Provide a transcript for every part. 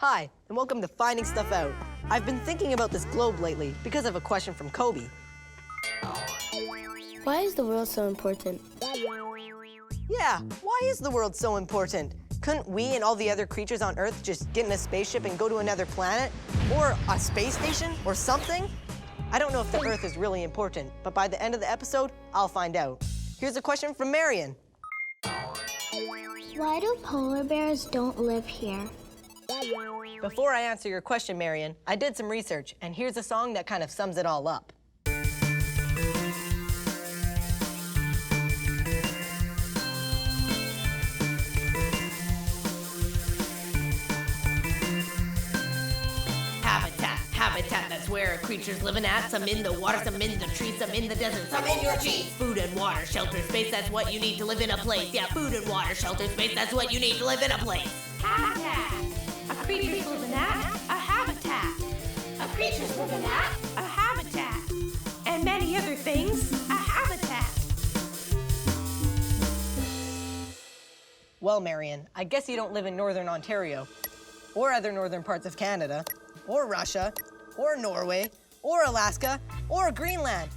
Hi, and welcome to Finding Stuff Out. I've been thinking about this globe lately because of a question from Kobe. Why is the world so important? Yeah, why is the world so important? Couldn't we and all the other creatures on Earth just get in a spaceship and go to another planet? Or a space station? Or something? I don't know if the Earth is really important, but by the end of the episode, I'll find out. Here's a question from Marion. Why do polar bears don't live here? Before I answer your question, Marion, I did some research, and here's a song that kind of sums it all up. Habitat, that's where creatures living at. Some in the water, some in the trees, some in the desert, some in your cheese. Food and water, shelter, space, that's what you need to live in a place. Yeah, food and water, shelter, space, that's what you need to live in a place. Habitat. A creature's living at a habitat. A creature's living at a habitat. And many other things, a habitat. Well, Marion, I guess you don't live in Northern Ontario, or other northern parts of Canada, or Russia, or Norway, or Alaska, or Greenland,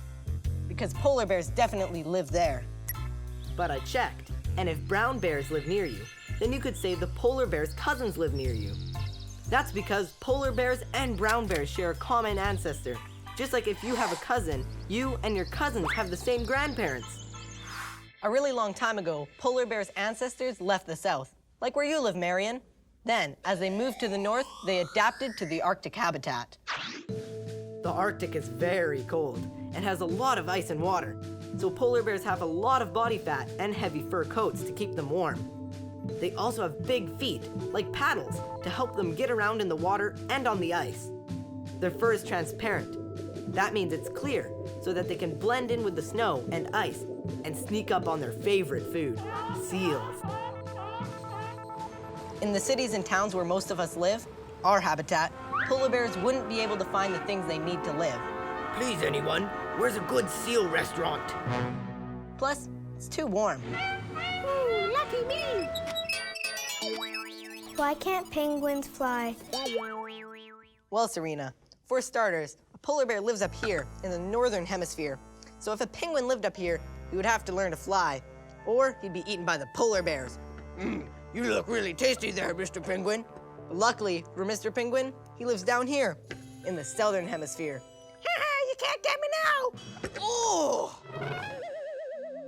because polar bears definitely live there. But I checked, and if brown bears live near you, then you could say the polar bear's cousins live near you. That's because polar bears and brown bears share a common ancestor. Just like if you have a cousin, you and your cousins have the same grandparents. A really long time ago, polar bears' ancestors left the south, like where you live, Marion. Then, as they moved to the north, they adapted to the Arctic habitat. The Arctic is very cold and has a lot of ice and water, so polar bears have a lot of body fat and heavy fur coats to keep them warm. They also have big feet, like paddles, to help them get around in the water and on the ice. Their fur is transparent. That means it's clear, so that they can blend in with the snow and ice and sneak up on their favorite food, seals. In the cities and towns where most of us live, our habitat, polar bears wouldn't be able to find the things they need to live. Please, anyone, where's a good seal restaurant? Plus, it's too warm. Ooh, lucky me. Why can't penguins fly? Well, Serena, for starters, a polar bear lives up here in the northern hemisphere. So if a penguin lived up here, he would have to learn to fly, or he'd be eaten by the polar bears. You look really tasty there, Mr. Penguin. But luckily for Mr. Penguin, he lives down here in the southern hemisphere. You can't get me now. Oh!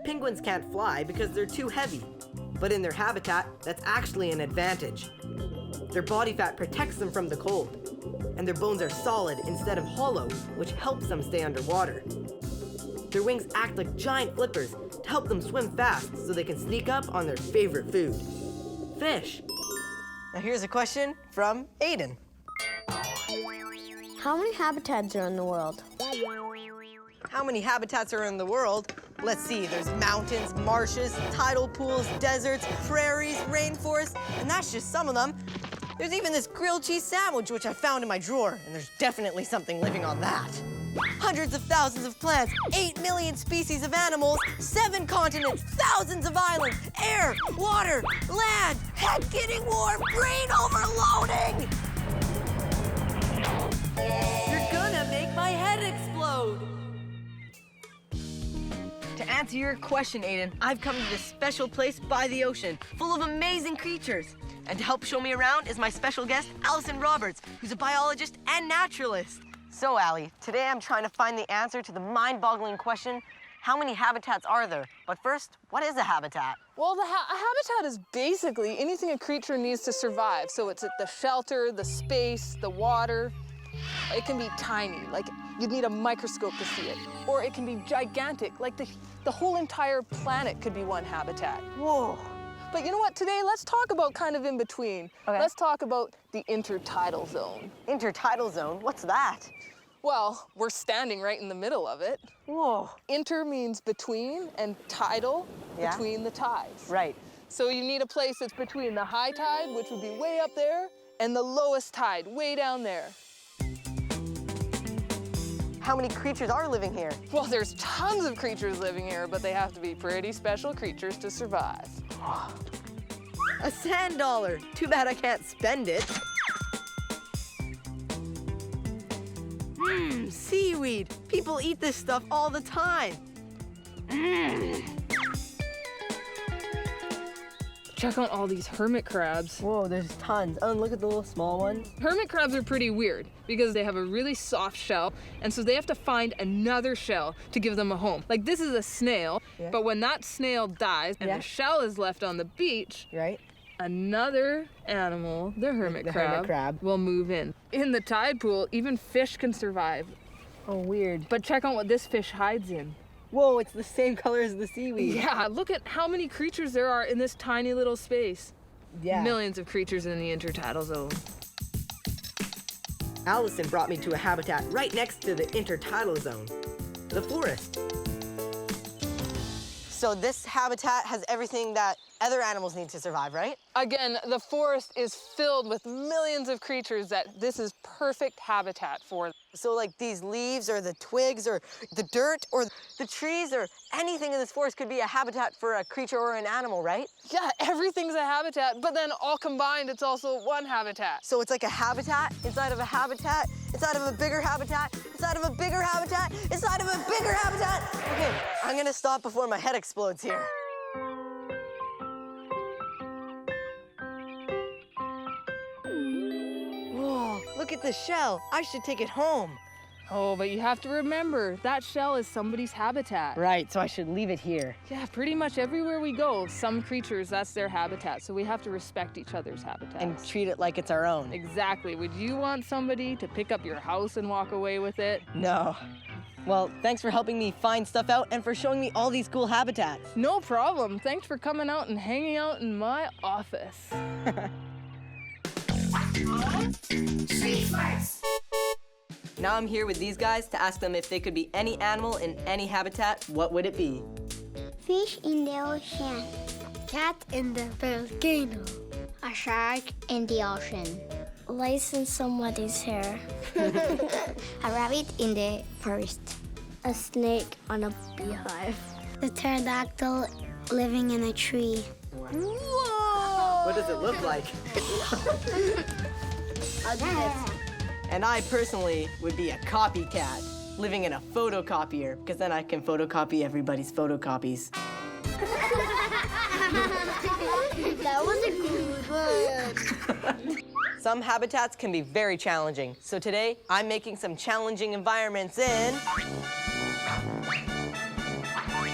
Penguins can't fly because they're too heavy. But in their habitat, that's actually an advantage. Their body fat protects them from the cold, and their bones are solid instead of hollow, which helps them stay underwater. Their wings act like giant flippers to help them swim fast so they can sneak up on their favorite food, fish. Now here's a question from Aiden. How many habitats are in the world? How many habitats are in the world? Let's see, there's mountains, marshes, tidal pools, deserts, prairies, rainforests, and that's just some of them. There's even this grilled cheese sandwich, which I found in my drawer, and there's definitely something living on that. Hundreds of thousands of plants, 8 million species of animals, 7 continents, thousands of islands, air, water, land, head getting warm, brain overloading! You're gonna make my head explode! To answer your question, Aiden, I've come to this special place by the ocean, full of amazing creatures. And to help show me around is my special guest, Allison Roberts, who's a biologist and naturalist. So, Allie, today I'm trying to find the answer to the mind-boggling question, how many habitats are there? But first, what is a habitat? Well, a habitat is basically anything a creature needs to survive. So it's the shelter, the space, the water. It can be tiny, like you'd need a microscope to see it. Or it can be gigantic, like the whole entire planet could be one habitat. Whoa. But you know what, today let's talk about kind of in between. Okay. Let's talk about the intertidal zone. Intertidal zone? What's that? Well, we're standing right in the middle of it. Whoa. Inter means between, and tidal, Yeah. between the tides. Right. So you need a place that's between the high tide, which would be way up there, and the lowest tide, way down there. How many creatures are living here? Well, there's tons of creatures living here, but they have to be pretty special creatures to survive. A sand dollar. Too bad I can't spend it. seaweed. People eat this stuff all the time. Check out all these hermit crabs. Whoa, there's tons. Oh, and look at the little small one. Hermit crabs are pretty weird because they have a really soft shell, and so they have to find another shell to give them a home. Like this is a snail, but when that snail dies and the shell is left on the beach, Right? another animal, the hermit crab, will move in. In the tide pool, even fish can survive. Oh, weird. But check out what this fish hides in. Whoa, it's the same color as the seaweed. Yeah, look at how many creatures there are in this tiny little space. Yeah. Millions of creatures in the intertidal zone. Allison brought me to a habitat right next to the intertidal zone, the forest. So this habitat has everything that other animals need to survive, right? Again, the forest is filled with millions of creatures that this is perfect habitat for. So like these leaves or the twigs or the dirt or the trees or anything in this forest could be a habitat for a creature or an animal, right? Yeah, everything's a habitat, but then all combined, it's also one habitat. So it's like a habitat inside of a habitat, inside of a bigger habitat, inside of a bigger habitat, inside of a bigger habitat. Okay, I'm gonna stop before my head explodes here. Whoa, look at the shell. I should take it home. Oh, but you have to remember, that shell is somebody's habitat. Right, so I should leave it here. Yeah, pretty much everywhere we go, some creatures, that's their habitat. So we have to respect each other's habitats. And treat it like it's our own. Exactly. Would you want somebody to pick up your house and walk away with it? No. Well, thanks for helping me find stuff out and for showing me all these cool habitats. No problem. Thanks for coming out and hanging out in my office. Now I'm here with these guys to ask them if they could be any animal in any habitat, what would it be? Fish in the ocean. Cat in the volcano. A shark in the ocean. Lice in somebody's hair. A rabbit in the forest. A snake on a beehive. The pterodactyl living in a tree. Whoa! What does it look like? And I personally would be a copycat, living in a photocopier, because then I can photocopy everybody's photocopies. That was a good one. Some habitats can be very challenging. So today, I'm making some challenging environments in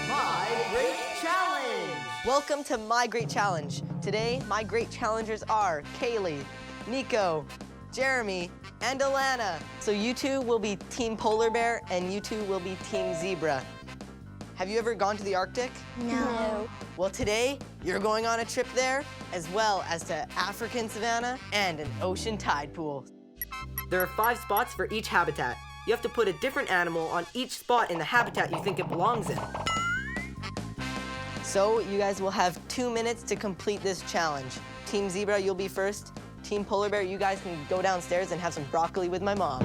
My Great Challenge. Welcome to My Great Challenge. Today, my great challengers are Kaylee, Nico, Jeremy, and Alana. So you two will be Team Polar Bear and you two will be Team Zebra. Have you ever gone to the Arctic? No. Well, today, you're going on a trip there, as well as to African savanna and an ocean tide pool. There are 5 spots for each habitat. You have to put a different animal on each spot in the habitat you think it belongs in. So you guys will have 2 minutes to complete this challenge. Team Zebra, you'll be first. Team Polar Bear, you guys can go downstairs and have some broccoli with my mom.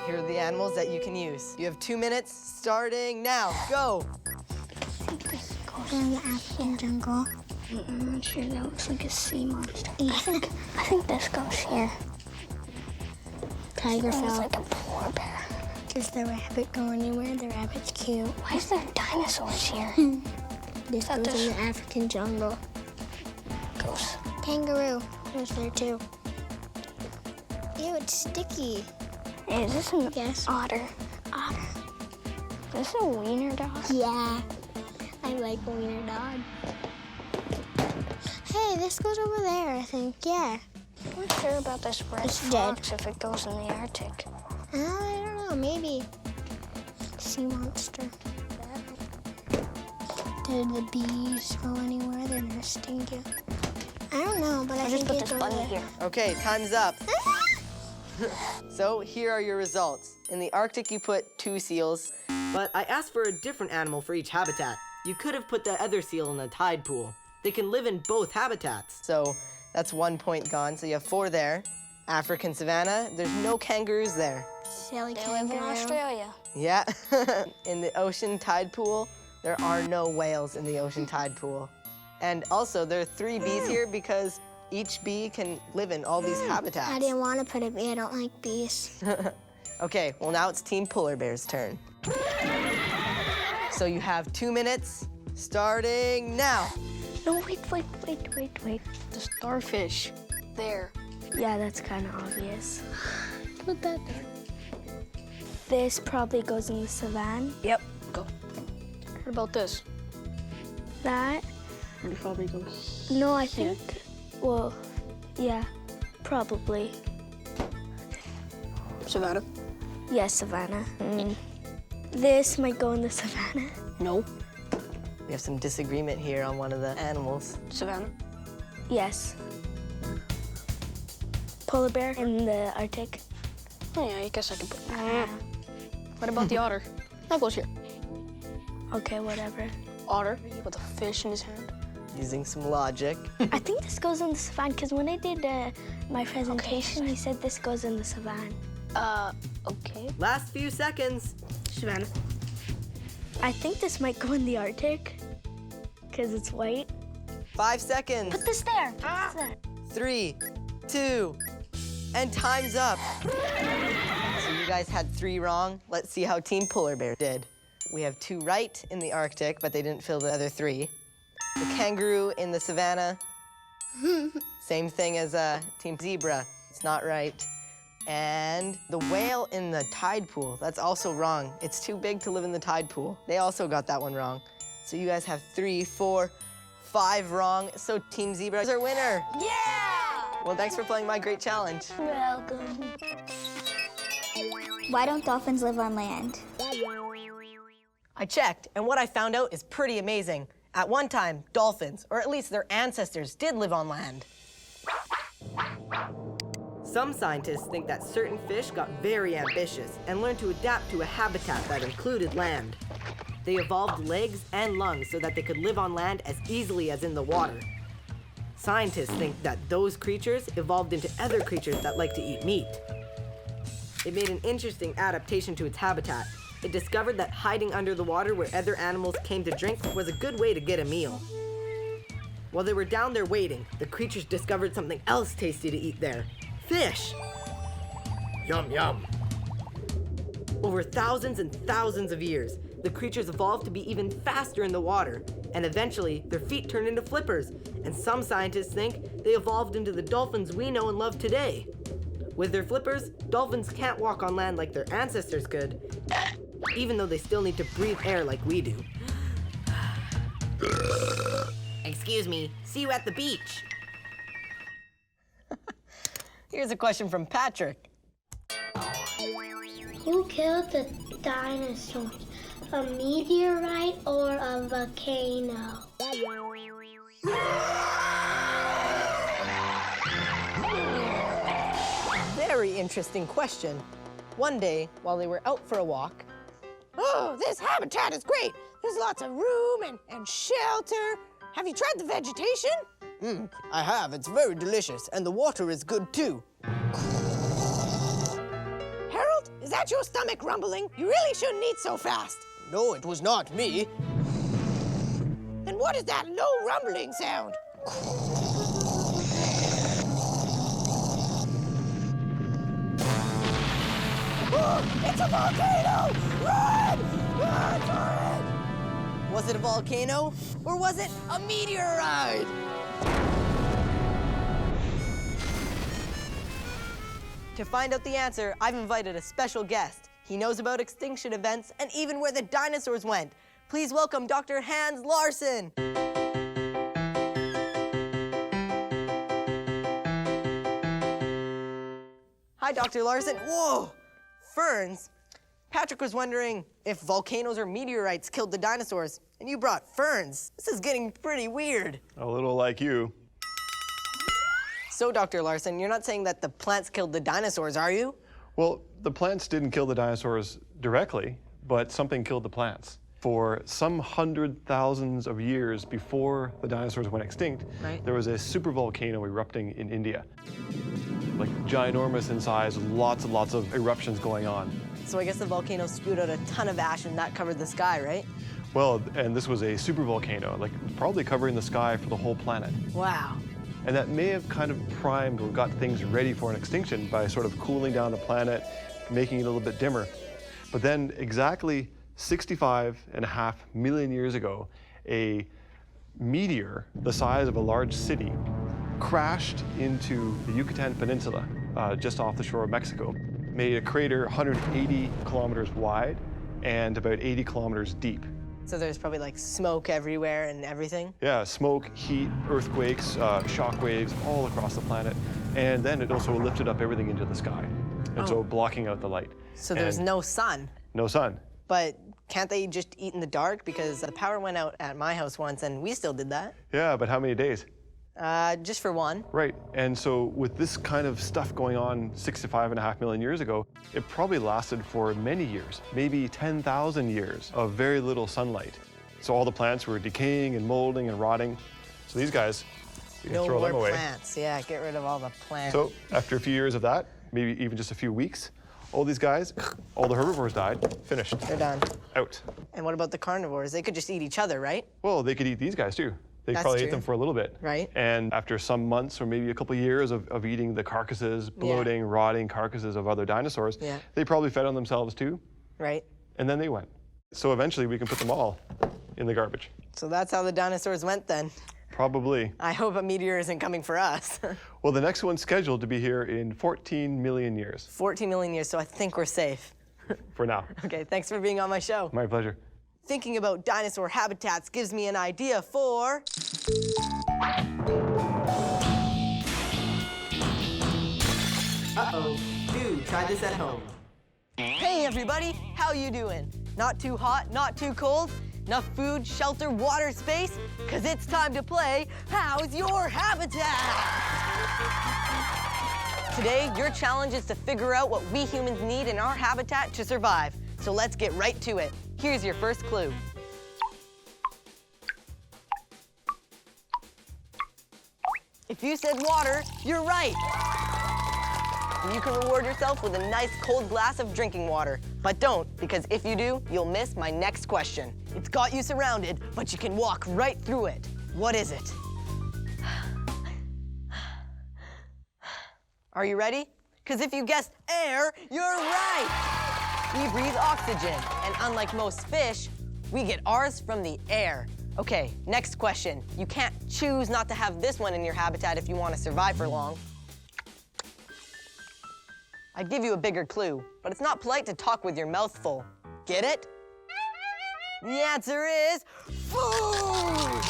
Here are the animals that you can use. You have 2 minutes, starting now. Go! In the African jungle. I'm not sure. That looks like a sea monster. I think this goes here. Tiger Sounds fell. like a polar bear. Does the rabbit go anywhere? The rabbit's cute. Why is there dinosaurs here? This That goes does- in the African jungle. Goose. Kangaroo goes there too. Ew, it's sticky. Hey, is this an Yes. otter? Otter. Is this a wiener dog? Yeah. I like wiener dog. Hey, this goes over there, I think. Yeah. I'm not sure about this red It's fox if it goes in the Arctic. I don't know, maybe. Sea monster. Did the bees go anywhere? They're nesting you. I don't know, but I I'll think just put it this goes button there. here. Okay, time's up. So here are your results. In the Arctic, you put 2 seals, but I asked for a different animal for each habitat. You could have put the other seal in the tide pool. They can live in both habitats. So that's 1 point gone, so you have 4 there. African savanna, there's no kangaroos there. Silly They live in kangaroo. Australia. Yeah, in the ocean tide pool, there are no whales in the ocean tide pool. And also, there are 3 bees here because Each bee can live in all these habitats. I didn't want to put a bee. I don't like bees. Okay, well now it's Team Polar Bear's turn. So you have 2 minutes, starting now. No, wait. The starfish. There. Yeah, that's kind of obvious. Put that there. This probably goes in the savanna. Yep. Go. What about this? That, It probably goes. no, I think, well, yeah, probably. Savannah. Yes, savanna. This might go in the savanna. No. We have some disagreement here on one of the animals. Savannah. Yes. Polar bear in the Arctic. Oh yeah, I guess I can put. What about the otter? That goes here. Okay, whatever. Otter with a fish in his hand. Using some logic. I think this goes in the savanna because when I did my presentation, he said this goes in the savanna. Okay. Last few seconds. Savannah. I think this might go in the Arctic because it's white. 5 seconds. Put this there. Put this there. 3, 2, and time's up. So you guys had 3 wrong. Let's see how Team Polar Bear did. We have 2 right in the Arctic, but they didn't fill the other 3. The kangaroo in the savanna. Same thing as Team Zebra. It's not right. And the whale in the tide pool. That's also wrong. It's too big to live in the tide pool. They also got that one wrong. So you guys have 3, 4, 5 wrong. So Team Zebra is our winner. Yeah! Well, thanks for playing my great challenge. Welcome. Why don't dolphins live on land? I checked, and what I found out is pretty amazing. At one time, dolphins, or at least their ancestors, did live on land. Some scientists think that certain fish got very ambitious and learned to adapt to a habitat that included land. They evolved legs and lungs so that they could live on land as easily as in the water. Scientists think that those creatures evolved into other creatures that like to eat meat. It made an interesting adaptation to its habitat. It discovered that hiding under the water where other animals came to drink was a good way to get a meal. While they were down there waiting, the creatures discovered something else tasty to eat there. Fish! Yum, yum. Over thousands and thousands of years, the creatures evolved to be even faster in the water, and eventually their feet turned into flippers, and some scientists think they evolved into the dolphins we know and love today. With their flippers, dolphins can't walk on land like their ancestors could, even though they still need to breathe air like we do. Excuse me, see you at the beach. Here's a question from Patrick. Who killed the dinosaurs? A meteorite or a volcano? Very interesting question. One day, while they were out for a walk, Oh, this habitat is great. There's lots of room and shelter. Have you tried the vegetation? I have. It's very delicious, and the water is good too. Harold, is that your stomach rumbling? You really shouldn't eat so fast. No, it was not me. And what is that low rumbling sound? Oh, it's a volcano! Run! Run for it! Was it a volcano, or was it a meteorite? To find out the answer, I've invited a special guest. He knows about extinction events and even where the dinosaurs went. Please welcome Dr. Hans Larson. Hi, Dr. Larson. Whoa, ferns. Patrick was wondering if volcanoes or meteorites killed the dinosaurs, and you brought ferns. This is getting pretty weird. A little like you. So, Dr. Larson, you're not saying that the plants killed the dinosaurs, are you? Well, the plants didn't kill the dinosaurs directly, but something killed the plants. For some hundred thousands of years before the dinosaurs went extinct, there was a supervolcano erupting in India. Like ginormous in size, lots and lots of eruptions going on. So I guess the volcano spewed out a ton of ash and that covered the sky, right? Well, and this was a supervolcano, like probably covering the sky for the whole planet. Wow. And that may have kind of primed or got things ready for an extinction by sort of cooling down the planet, making it a little bit dimmer. But then exactly 65.5 million years ago, a meteor the size of a large city crashed into the Yucatan Peninsula just off the shore of Mexico, made a crater 180 kilometers wide and about 80 kilometers deep. So there's probably like smoke everywhere and everything? Yeah, smoke, heat, earthquakes, shock waves all across the planet. And then it also lifted up everything into the sky. And so blocking out the light. So there's no sun? No sun. But can't they just eat in the dark? Because the power went out at my house once and we still did that. Yeah, but how many days? Just for one. Right, and so with this kind of stuff going on 65.5 million years ago, it probably lasted for many years, maybe 10,000 years of very little sunlight. So all the plants were decaying and molding and rotting. So these guys, you can throw them away. No more plants, yeah, get rid of all the plants. So after a few years of that, maybe even just a few weeks, all these guys, all the herbivores died, finished. They're done. Out. And what about the carnivores? They could just eat each other, right? Well, they could eat these guys too. They That's probably ate true. them for a little bit. Right. And after some months or maybe a couple of years of eating the carcasses, bloating, rotting carcasses of other dinosaurs, they probably fed on themselves too. Right. And then they went. So eventually we can put them all in the garbage. So that's how the dinosaurs went then. Probably. I hope a meteor isn't coming for us. Well, the next one's scheduled to be here in 14 million years. 14 million years, so I think we're safe. For now. Okay, thanks for being on my show. My pleasure. Thinking about dinosaur habitats gives me an idea for... Uh-oh, do try this at home. Hey everybody, how you doing? Not too hot, not too cold? Enough food, shelter, water, space? Cause it's time to play How's Your Habitat? Today, your challenge is to figure out what we humans need in our habitat to survive. So let's get right to it. Here's your first clue. If you said water, you're right. And you can reward yourself with a nice cold glass of drinking water. But don't, because if you do, you'll miss my next question. It's got you surrounded, but you can walk right through it. What is it? Are you ready? Because if you guessed air, you're right. We breathe oxygen, and unlike most fish, we get ours from the air. Okay, next question. You can't choose not to have this one in your habitat if you want to survive for long. I'd give you a bigger clue, but it's not polite to talk with your mouth full. Get it? The answer is food!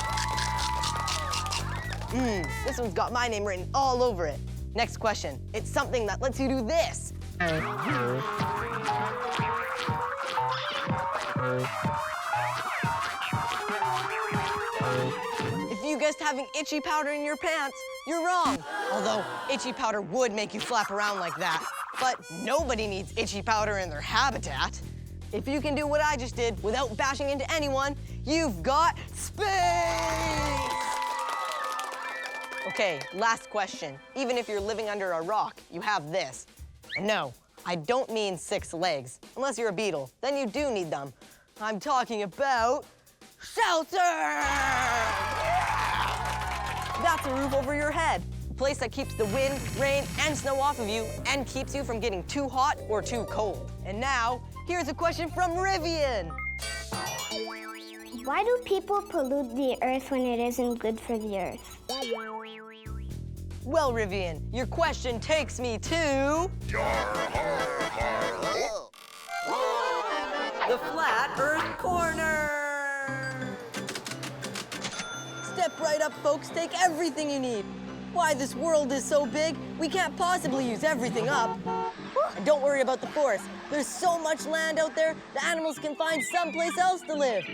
This one's got my name written all over it. Next question. It's something that lets you do this. If you guessed having itchy powder in your pants, you're wrong. Although itchy powder would make you flap around like that. But nobody needs itchy powder in their habitat. If you can do what I just did without bashing into anyone, you've got space! Okay, last question. Even if you're living under a rock, you have this. And no, I don't mean 6 legs. Unless you're a beetle, then you do need them. I'm talking about shelter! Yeah! That's a roof over your head. A place that keeps the wind, rain, and snow off of you and keeps you from getting too hot or too cold. And now, here's a question from Rivian. Why do people pollute the earth when it isn't good for the earth? Well, Rivian, your question takes me to... the Flat Earth Corner! Step right up, folks. Take everything you need. Why, this world is so big, we can't possibly use everything up. And don't worry about the forest. There's so much land out there, the animals can find someplace else to live.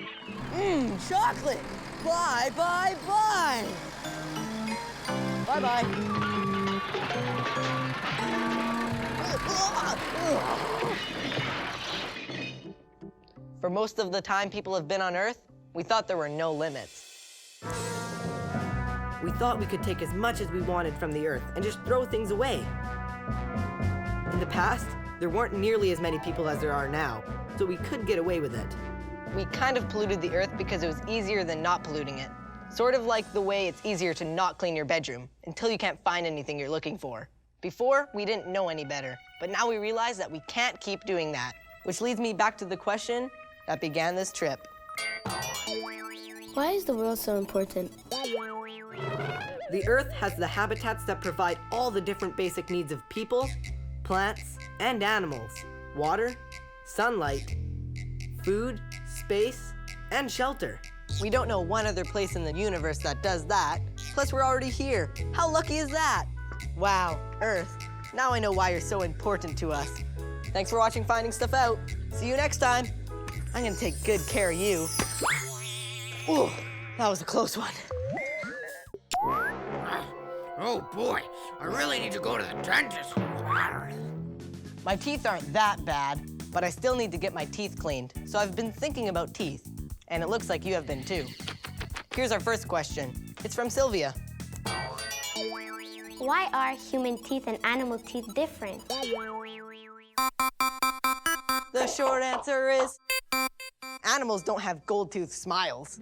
Chocolate! Bye, bye, bye! Bye-bye. For most of the time people have been on Earth, we thought there were no limits. We thought we could take as much as we wanted from the Earth and just throw things away. In the past, there weren't nearly as many people as there are now, so we could get away with it. We kind of polluted the Earth because it was easier than not polluting it. Sort of like the way it's easier to not clean your bedroom until you can't find anything you're looking for. Before, we didn't know any better, but now we realize that we can't keep doing that. Which leads me back to the question that began this trip. Why is the world so important? The Earth has the habitats that provide all the different basic needs of people, plants, and animals. Water, sunlight, food, space, and shelter. We don't know one other place in the universe that does that. Plus, we're already here. How lucky is that? Wow, Earth. Now I know why you're so important to us. Thanks for watching Finding Stuff Out. See you next time. I'm gonna take good care of you. Ooh, that was a close one. Oh boy, I really need to go to the dentist. My teeth aren't that bad, but I still need to get my teeth cleaned. So I've been thinking about teeth, and it looks like you have been too. Here's our first question. It's from Sylvia. Why are human teeth and animal teeth different? The short answer is animals don't have gold-toothed smiles.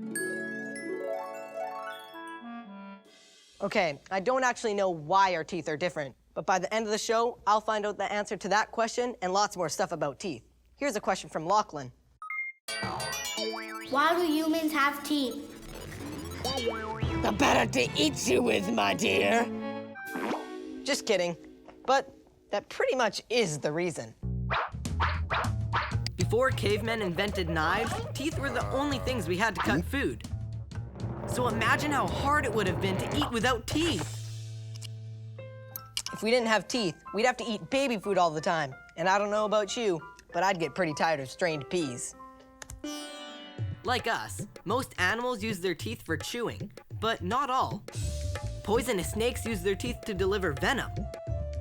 Okay, I don't actually know why our teeth are different, but by the end of the show, I'll find out the answer to that question and lots more stuff about teeth. Here's a question from Lachlan. Why do humans have teeth? The better to eat you with, my dear. Just kidding, but that pretty much is the reason. Before cavemen invented knives, teeth were the only things we had to cut food. So imagine how hard it would have been to eat without teeth. If we didn't have teeth, we'd have to eat baby food all the time. And I don't know about you, but I'd get pretty tired of strained peas. Like us, most animals use their teeth for chewing, but not all. Poisonous snakes use their teeth to deliver venom,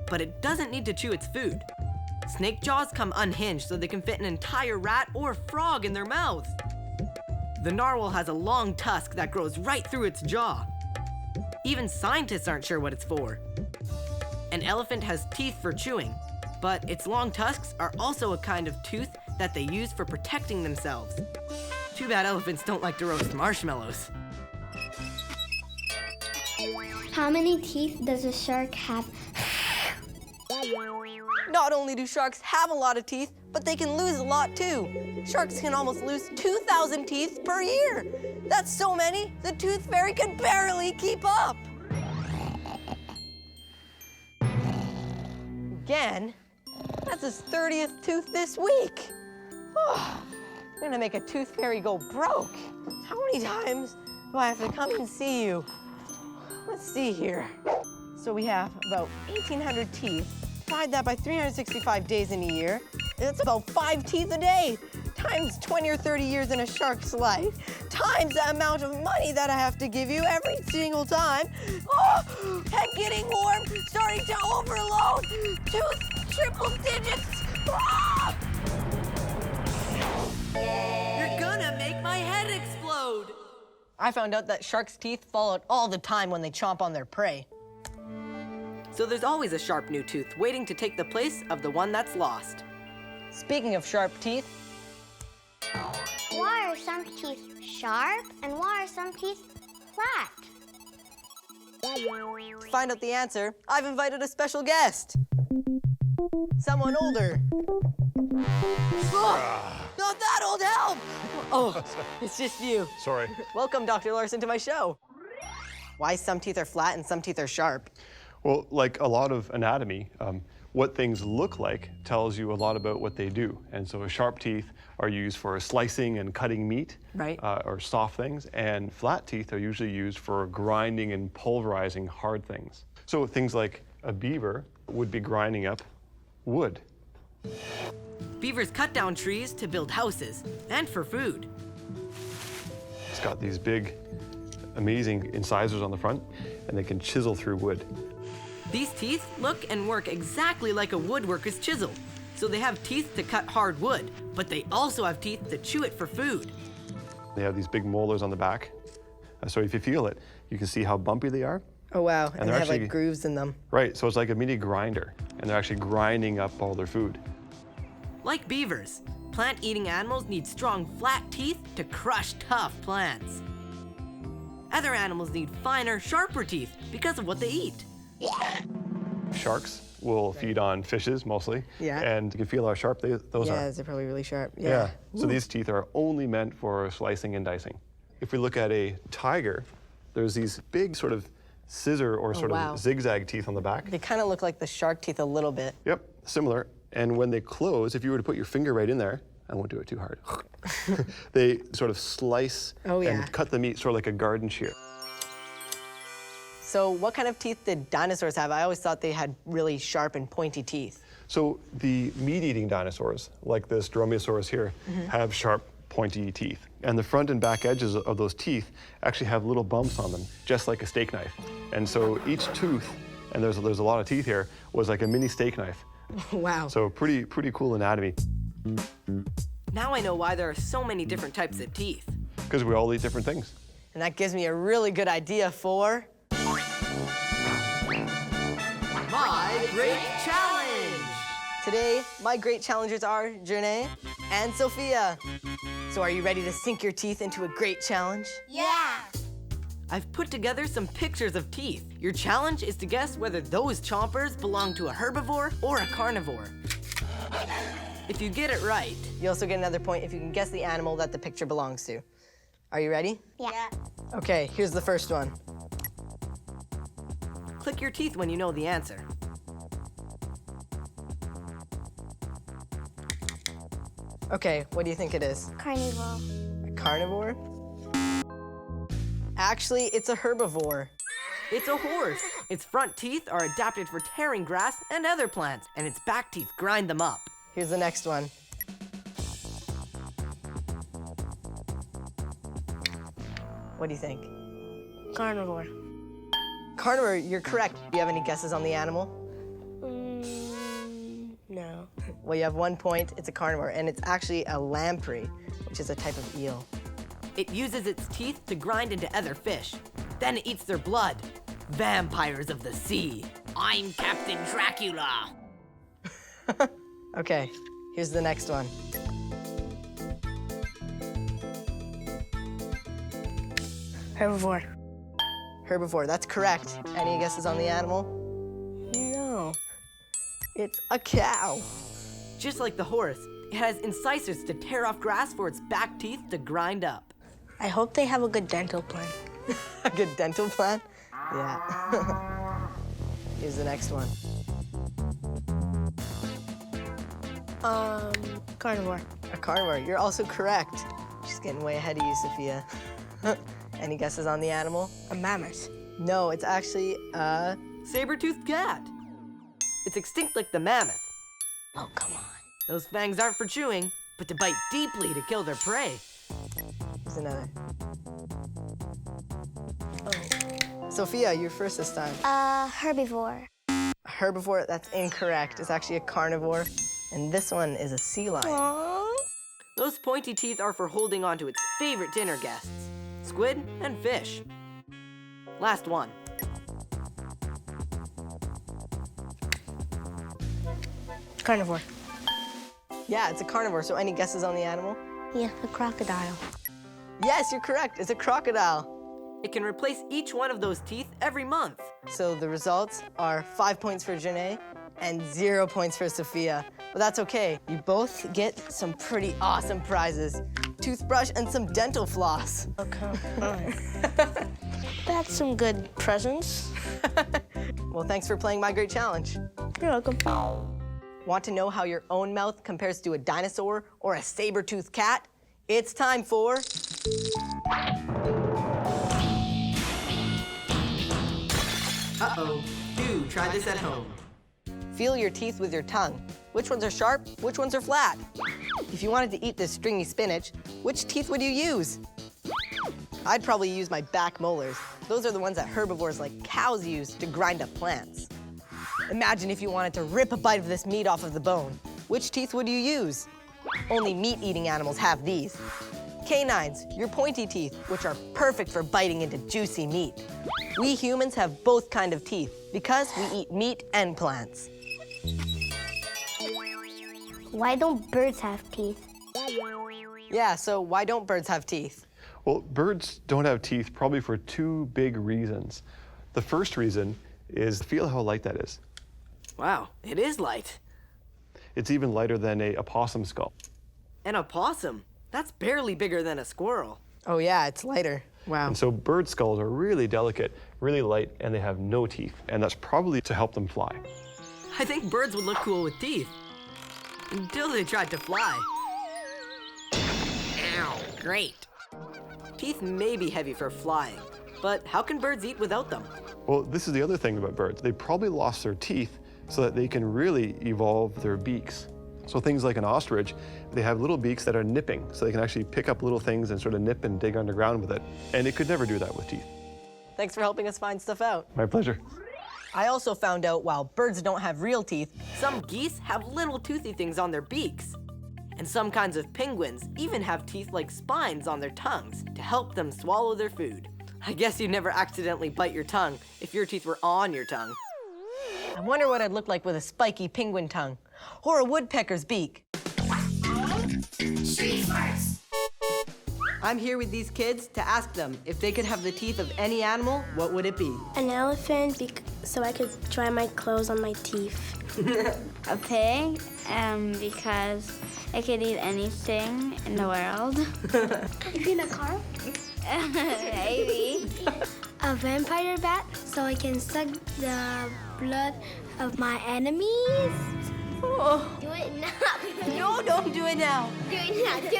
but it doesn't need to chew its food. Snake jaws come unhinged so they can fit an entire rat or frog in their mouth. The narwhal has a long tusk that grows right through its jaw. Even scientists aren't sure what it's for. An elephant has teeth for chewing, but its long tusks are also a kind of tooth that they use for protecting themselves. Too bad elephants don't like to roast marshmallows. How many teeth does a shark have? Not only do sharks have a lot of teeth, but they can lose a lot too. Sharks can almost lose 2,000 teeth per year. That's so many, the tooth fairy can barely keep up. Again, that's his 30th tooth this week. Oh, I'm gonna make a tooth fairy go broke. How many times do I have to come and see you? Let's see here. So we have about 1,800 teeth. Divide that by 365 days in a year. That's about 5 teeth a day. Times 20 or 30 years in a shark's life. Times the amount of money that I have to give you every single time. Oh, head getting warm, starting to overload. Tooth triple digits. Ah! You're gonna make my head explode. I found out that sharks' teeth fall out all the time when they chomp on their prey. So there's always a sharp new tooth waiting to take the place of the one that's lost. Speaking of sharp teeth, Why are some teeth sharp and why are some teeth flat? to find out the answer, I've invited a special guest. Someone older. Oh, not that old, help! Oh, it's just you. Sorry. Welcome, Dr. Larson, to my show. Why some teeth are flat and some teeth are sharp? Well, like a lot of anatomy, what things look like tells you a lot about what they do. And so sharp teeth are used for slicing and cutting meat, Right. Or soft things, and flat teeth are usually used for grinding and pulverizing hard things. So things like a beaver would be grinding up wood. Beavers cut down trees to build houses and for food. It's got these big, amazing incisors on the front, and they can chisel through wood. These teeth look and work exactly like a woodworker's chisel. So they have teeth to cut hard wood, but they also have teeth to chew it for food. They have these big molars on the back. So if you feel it, you can see how bumpy they are. Oh, wow. And they're they have actually- like grooves in them. Right, so it's like a mini grinder, and they're actually grinding up all their food. Like beavers, plant-eating animals need strong, flat teeth to crush tough plants. Other animals need finer, sharper teeth because of what they eat. Sharks will feed on fishes mostly. Yeah. And you can feel how sharp those are. Yeah, they're probably really sharp. Yeah. So these teeth are only meant for slicing and dicing. If we look at a tiger, there's these big sort of scissor or sort wow. of zigzag teeth on the back. They kind of look like the shark teeth a little bit. Yep, similar. And when they close, if you were to put your finger right in there, I won't do it too hard, they sort of slice and cut the meat sort of like a garden shear. So what kind of teeth did dinosaurs have? I always thought they had really sharp and pointy teeth. So the meat-eating dinosaurs, like this Dromaeosaurus here, have sharp, pointy teeth. And the front and back edges of those teeth actually have little bumps on them, just like a steak knife. And so each tooth, and there's a lot of teeth here, was like a mini steak knife. Wow. So pretty cool anatomy. Now I know why there are so many different types of teeth. Because we all eat different things. And that gives me a really good idea for... My Great Challenge! Today, my great challengers are Janae and Sophia. So are you ready to sink your teeth into a great challenge? Yeah. I've put together some pictures of teeth. Your challenge is to guess whether those chompers belong to a herbivore or a carnivore. If you get it right, You also get another point if you can guess the animal that the picture belongs to. Are you ready? Yeah. Okay, here's the first one. click your teeth when you know the answer. Okay, what do you think it is? Carnivore. A carnivore? Actually, it's a herbivore. It's a horse. Its front teeth are adapted for tearing grass and other plants, and its back teeth grind them up. Here's the next one. What do you think? Carnivore. Carnivore, you're correct. Do you have any guesses on the animal? No. Well, you have 1 point. It's a carnivore, and it's actually a lamprey, which is a type of eel. It uses its teeth to grind into other fish. Then it eats their blood. Vampires of the sea. I'm Captain Dracula. Okay, here's the next one. Herbivore. Herbivore, that's correct. Any guesses on the animal? No. It's a cow. Just like the horse, it has incisors to tear off grass for its back teeth to grind up. I hope they have a good dental plan. A good dental plan? Yeah. Here's the next one. Carnivore. A carnivore, you're also correct. She's getting way ahead of you, Sophia. Any guesses on the animal? A mammoth. No, it's actually a... Saber-toothed cat. It's extinct like the mammoth. Oh, come on. Those fangs aren't for chewing, but to bite deeply to kill their prey. Here's another. Sophia, you're first this time. Herbivore. A herbivore, that's incorrect. It's actually a carnivore. And this one is a sea lion. Those pointy teeth are for holding on to its favorite dinner guests, squid and fish. Last one. Carnivore. Yeah, it's a carnivore, so any guesses on the animal? Yeah, a crocodile. Yes, you're correct. It's a crocodile. It can replace each one of those teeth every month. So the results are 5 points for Janae and 0 points for Sophia. But that's okay. You both get some pretty awesome prizes. Toothbrush and some dental floss. Okay. That's some good presents. Well, thanks for playing My Great Challenge. You're welcome. Want to know how your own mouth compares to a dinosaur or a saber-toothed cat? It's time for... Uh-oh. Do try this at home. Feel your teeth with your tongue. Which ones are sharp? Which ones are flat? If you wanted to eat this stringy spinach, which teeth would you use? I'd probably use my back molars. Those are the ones that herbivores like cows use to grind up plants. Imagine if you wanted to rip a bite of this meat off of the bone. Which teeth would you use? Only meat-eating animals have these. Canines, your pointy teeth, which are perfect for biting into juicy meat. We humans have both kind of teeth because we eat meat and plants. Why don't birds have teeth? Yeah, so why don't birds have teeth? Well, birds don't have teeth probably for two big reasons. The first reason is feel how light that is. Wow, it is light. It's even lighter than a opossum skull. An opossum? That's barely bigger than a squirrel. Oh yeah, it's lighter. Wow. And so bird skulls are really delicate, really light, and they have no teeth. And that's probably to help them fly. I think birds would look cool with teeth. Until they tried to fly. Ow, great. Teeth may be heavy for flying, but how can birds eat without them? Well, this is the other thing about birds. They probably lost their teeth so that they can really evolve their beaks. So things like an ostrich, they have little beaks that are nipping, so they can actually pick up little things and sort of nip and dig underground with it. And it could never do that with teeth. Thanks for helping us find stuff out. My pleasure. I also found out while birds don't have real teeth, Some geese have little toothy things on their beaks. And some kinds of penguins even have teeth like spines on their tongues to help them swallow their food. I guess you'd never accidentally bite your tongue if your teeth were on your tongue. I wonder what I'd look like with a spiky penguin tongue or a woodpecker's beak. I'm here with these kids to ask them if they could have the teeth of any animal, what would it be? An elephant, so I could dry my clothes on my teeth. A pig, because I could eat anything in the world. You mean a car? Maybe. A vampire bat, so I can suck the blood of my enemies. Oh, Do it now. no, don't do it now. Do it now. Do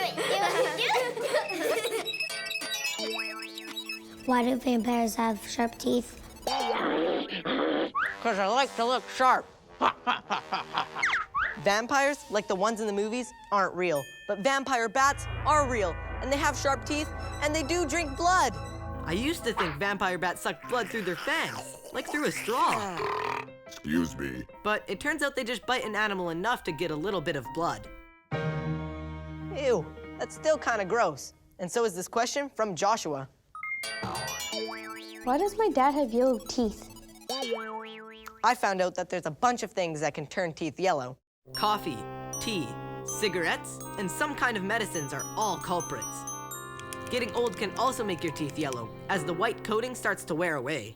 it. Why do vampires have sharp teeth? Because I like to look sharp. Vampires, like the ones in the movies, aren't real. But vampire bats are real, and they have sharp teeth, and they do drink blood. I used to think vampire bats sucked blood through their fangs, like through a straw. Excuse me. But it turns out they just bite an animal enough to get a little bit of blood. Ew, that's still kind of gross. And so is this question from Joshua. Why does my dad have yellow teeth? I found out that there's a bunch of things that can turn teeth yellow. Coffee, tea, cigarettes, and some kind of medicines are all culprits. Getting old can also make your teeth yellow, as the white coating starts to wear away.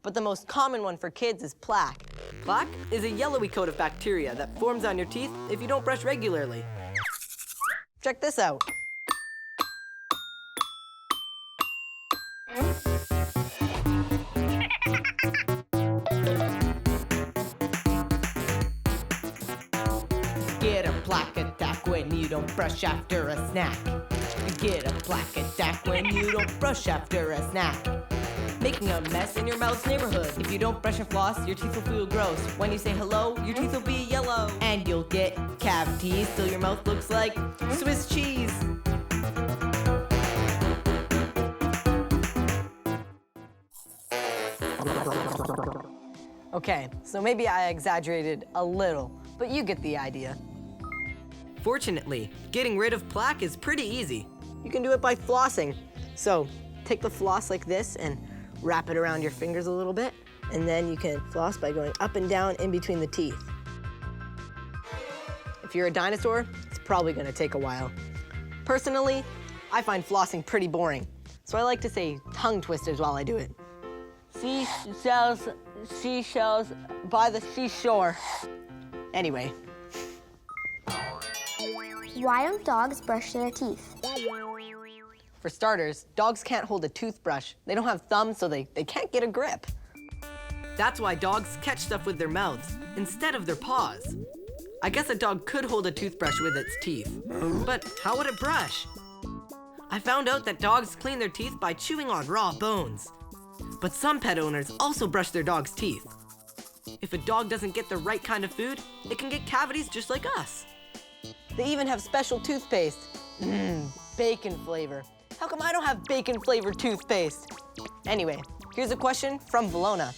But the most common one for kids is plaque. Plaque is a yellowy coat of bacteria that forms on your teeth if you don't brush regularly. Check this out. Get a plaque attack when you don't brush after a snack. You get a plaque attack when you don't brush after a snack. Making a mess in your mouth's neighborhood. If you don't brush and floss, your teeth will feel gross. When you say hello, your teeth will be yellow. And you'll get cavities till your mouth looks like Swiss cheese. Okay, so maybe I exaggerated a little, but you get the idea. Fortunately, getting rid of plaque is pretty easy. You can do it by flossing. So take the floss like this and wrap it around your fingers a little bit, and then you can floss by going up and down in between the teeth. If you're a dinosaur, it's probably gonna take a while. Personally, I find flossing pretty boring, so I like to say tongue twisters while I do it. Seashells by the seashore. Anyway. Why don't dogs brush their teeth? For starters, dogs can't hold a toothbrush. They don't have thumbs, so they can't get a grip. That's why dogs catch stuff with their mouths instead of their paws. I guess a dog could hold a toothbrush with its teeth, but how would it brush? I found out that dogs clean their teeth by chewing on raw bones. But some pet owners also brush their dog's teeth. If a dog doesn't get the right kind of food, it can get cavities just like us. They even have special toothpaste. Bacon flavor. How come I don't have bacon flavored toothpaste? Anyway, here's a question from Valona.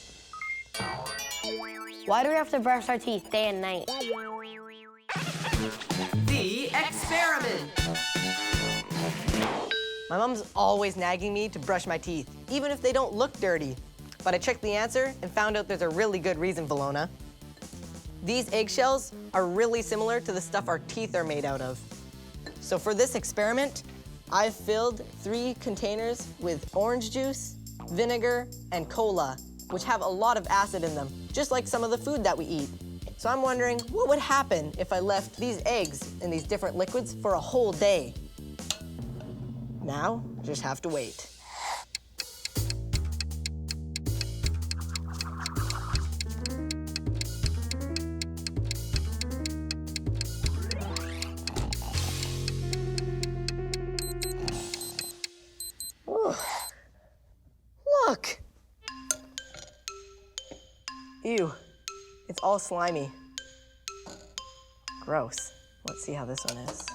Why do we have to brush our teeth day and night? The experiment. My mom's always nagging me to brush my teeth, even if they don't look dirty. But I checked the answer and found out there's a really good reason, Valona. These eggshells are really similar to the stuff our teeth are made out of. So for this experiment, I've filled 3 containers with orange juice, vinegar, and cola, which have a lot of acid in them, just like some of the food that we eat. So I'm wondering what would happen if I left these eggs in these different liquids for a whole day. Now, just have to wait. Ooh. Look! Ew, it's all slimy. Gross. Let's see how this one is.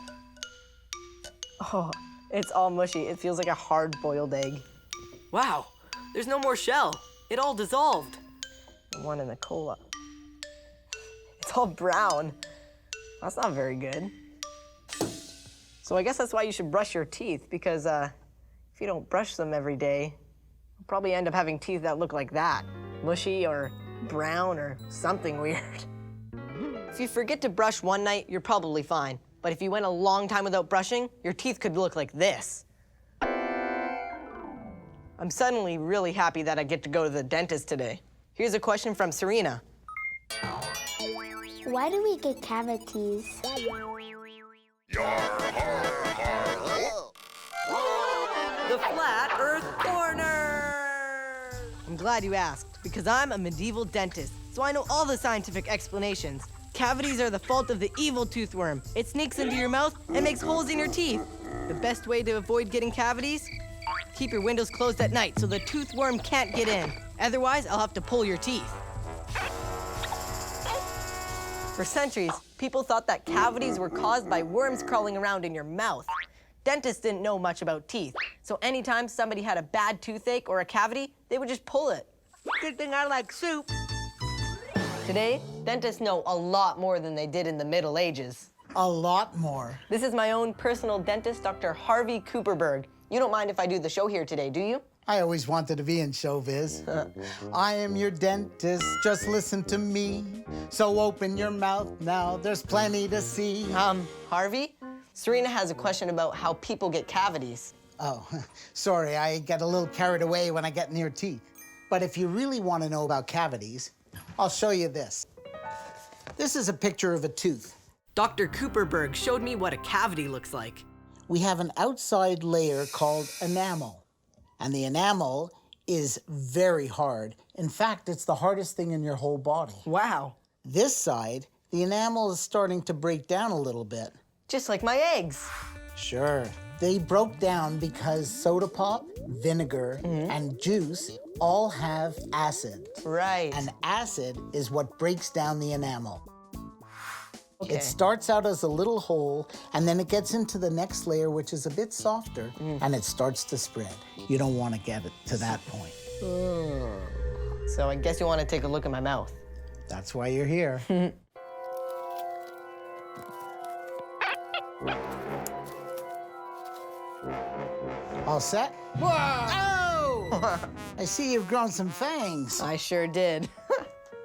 Oh, it's all mushy. It feels like a hard-boiled egg. Wow, there's no more shell. It all dissolved. The one in the cola. It's all brown. That's not very good. So I guess that's why you should brush your teeth, because if you don't brush them every day, you'll probably end up having teeth that look like that. Mushy or brown or something weird. If you forget to brush one night, you're probably fine. But if you went a long time without brushing, your teeth could look like this. I'm suddenly really happy that I get to go to the dentist today. Here's a question from Serena. Why do we get cavities? The Flat Earth Corner! I'm glad you asked, because I'm a medieval dentist, so I know all the scientific explanations. Cavities are the fault of the evil toothworm. It sneaks into your mouth and makes holes in your teeth. The best way to avoid getting cavities? Keep your windows closed at night so the toothworm can't get in. Otherwise, I'll have to pull your teeth. For centuries, people thought that cavities were caused by worms crawling around in your mouth. Dentists didn't know much about teeth, so anytime somebody had a bad toothache or a cavity, they would just pull it. Good thing I like soup. Today, dentists know a lot more than they did in the Middle Ages. A lot more. This is my own personal dentist, Dr. Harvey Cooperberg. You don't mind if I do the show here today, do you? I always wanted to be in showbiz. I am your dentist, just listen to me. So open your mouth now, there's plenty to see. Harvey? Serena has a question about how people get cavities. Oh, sorry, I get a little carried away when I get near teeth. But if you really want to know about cavities, I'll show you this. This is a picture of a tooth. Dr. Cooperberg showed me what a cavity looks like. We have an outside layer called enamel. And the enamel is very hard. In fact, it's the hardest thing in your whole body. Wow. This side, the enamel is starting to break down a little bit. Just like my eggs. Sure. They broke down because soda pop, vinegar, and juice all have acid. Right. And acid is what breaks down the enamel. Okay. It starts out as a little hole, and then it gets into the next layer, which is a bit softer, and it starts to spread. You don't want to get it to that point. So I guess you want to take a look at my mouth. That's why you're here. All set? Whoa! Oh! I see you've grown some fangs. I sure did.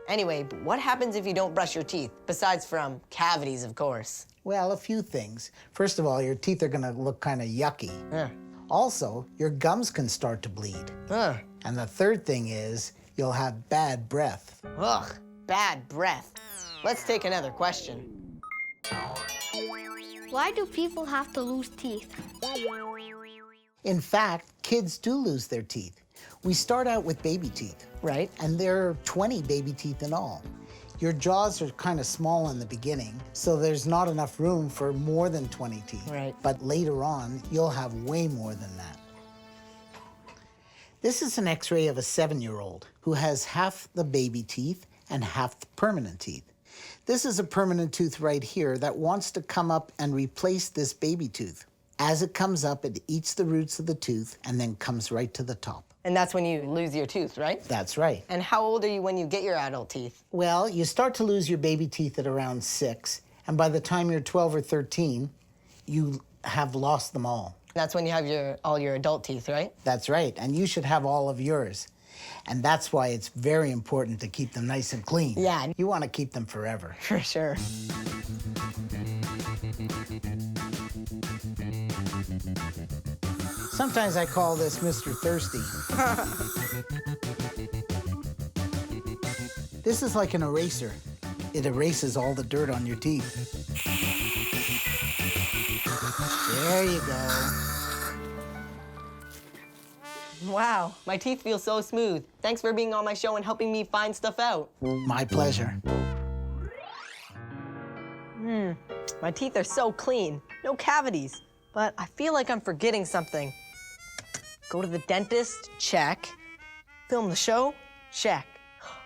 Anyway, what happens if you don't brush your teeth? Besides from cavities, of course. Well, a few things. First of all, your teeth are gonna look kind of yucky. Also, your gums can start to bleed. And the third thing is, you'll have bad breath. Ugh, bad breath. Let's take another question. Why do people have to lose teeth? In fact, kids do lose their teeth. We start out with baby teeth. Right. And there are 20 baby teeth in all. Your jaws are kind of small in the beginning, so there's not enough room for more than 20 teeth. Right. But later on, you'll have way more than that. This is an X-ray of a 7-year-old who has half the baby teeth and half the permanent teeth. This is a permanent tooth right here that wants to come up and replace this baby tooth. As it comes up, it eats the roots of the tooth and then comes right to the top. And that's when you lose your tooth, right? That's right. And how old are you when you get your adult teeth? Well, you start to lose your baby teeth at around 6, and by the time you're 12 or 13, you have lost them all. That's when you have all your adult teeth, right? That's right, and you should have all of yours. And that's why it's very important to keep them nice and clean. Yeah. You want to keep them forever. For sure. Sometimes I call this Mr. Thirsty. This is like an eraser. It erases all the dirt on your teeth. There you go. Wow, my teeth feel so smooth. Thanks for being on my show and helping me find stuff out. My pleasure. My teeth are so clean, no cavities. But I feel like I'm forgetting something. Go to the dentist, check. Film the show, check.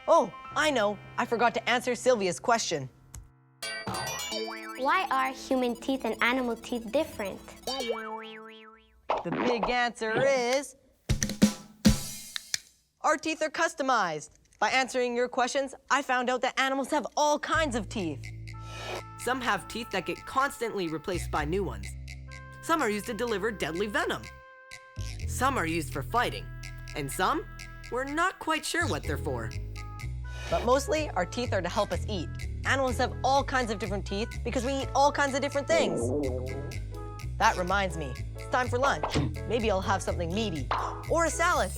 Oh, I know, I forgot to answer Sylvia's question. Why are human teeth and animal teeth different? The big answer is, our teeth are customized. By answering your questions, I found out that animals have all kinds of teeth. Some have teeth that get constantly replaced by new ones. Some are used to deliver deadly venom. Some are used for fighting. And some, we're not quite sure what they're for. But mostly, our teeth are to help us eat. Animals have all kinds of different teeth because we eat all kinds of different things. That reminds me, it's time for lunch. Maybe I'll have something meaty, or a salad,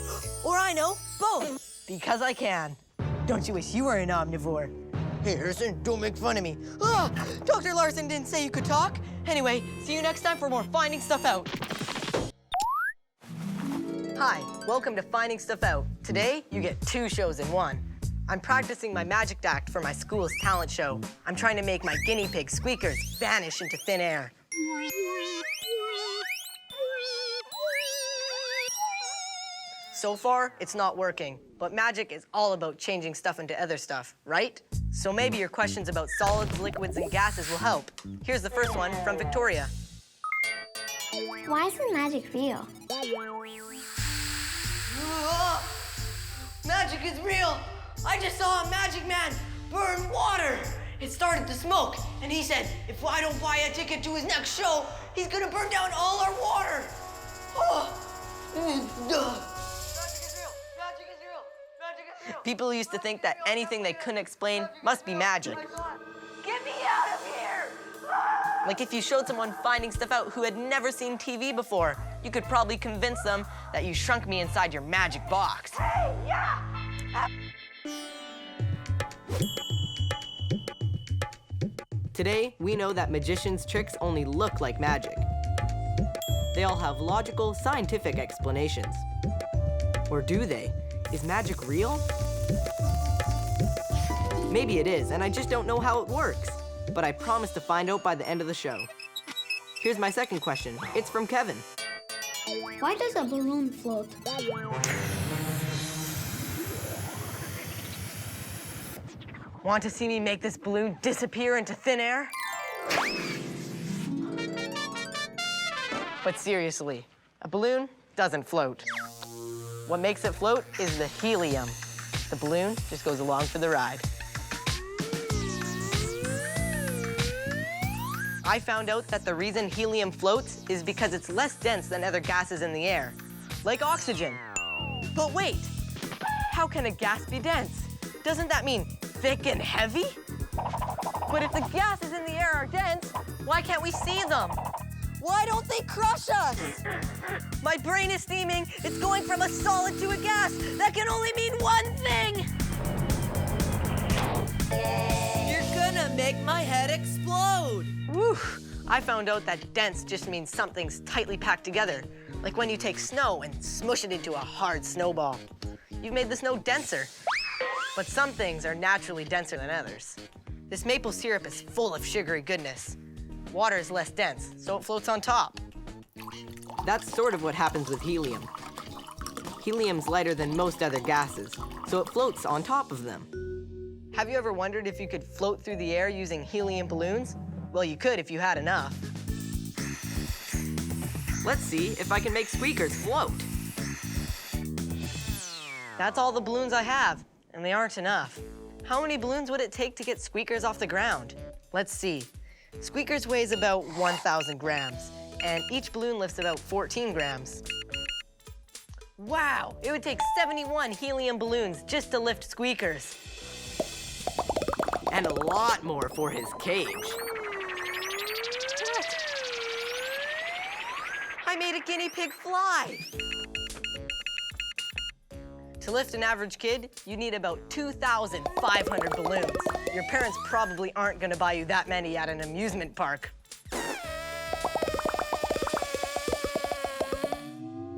or I know, both, because I can. Don't you wish you were an omnivore? Hey, Harrison, don't make fun of me. Ah, Dr. Larson didn't say you could talk. Anyway, see you next time for more Finding Stuff Out. Hi, welcome to Finding Stuff Out. Today, you get 2 shows in one. I'm practicing my magic act for my school's talent show. I'm trying to make my guinea pig squeakers vanish into thin air. So far, it's not working, but magic is all about changing stuff into other stuff, right? So maybe your questions about solids, liquids, and gases will help. Here's the first one from Victoria. Why isn't magic real? Magic is real! I just saw a magic man burn water! It started to smoke, and he said, if I don't buy a ticket to his next show, he's gonna burn down all our water! People used to think that anything they couldn't explain must be magic. Get me out of here! Like if you showed someone finding stuff out who had never seen TV before, you could probably convince them that you shrunk me inside your magic box. Hey, yeah! Today, we know that magicians' tricks only look like magic. They all have logical, scientific explanations. Or do they? Is magic real? Maybe it is, and I just don't know how it works. But I promise to find out by the end of the show. Here's my second question. It's from Kevin. Why does a balloon float? Want to see me make this balloon disappear into thin air? But seriously, a balloon doesn't float. What makes it float is the helium. The balloon just goes along for the ride. I found out that the reason helium floats is because it's less dense than other gases in the air, like oxygen. But wait, how can a gas be dense? Doesn't that mean thick and heavy? But if the gases in the air are dense, why can't we see them? Why don't they crush us? My brain is steaming. It's going from a solid to a gas. That can only mean one thing. You're gonna make my head explode. Whew. I found out that dense just means something's tightly packed together, like when you take snow and smush it into a hard snowball. You've made the snow denser. But some things are naturally denser than others. This maple syrup is full of sugary goodness. Water is less dense, so it floats on top. That's sort of what happens with helium. Helium's lighter than most other gases, so it floats on top of them. Have you ever wondered if you could float through the air using helium balloons? Well, you could if you had enough. Let's see if I can make squeakers float. That's all the balloons I have, and they aren't enough. How many balloons would it take to get squeakers off the ground? Let's see. Squeakers weighs about 1,000 grams, and each balloon lifts about 14 grams. Wow, it would take 71 helium balloons just to lift squeakers. And a lot more for his cage. I made made a guinea pig fly. To lift an average kid, you need about 2,500 balloons. Your parents probably aren't gonna buy you that many at an amusement park.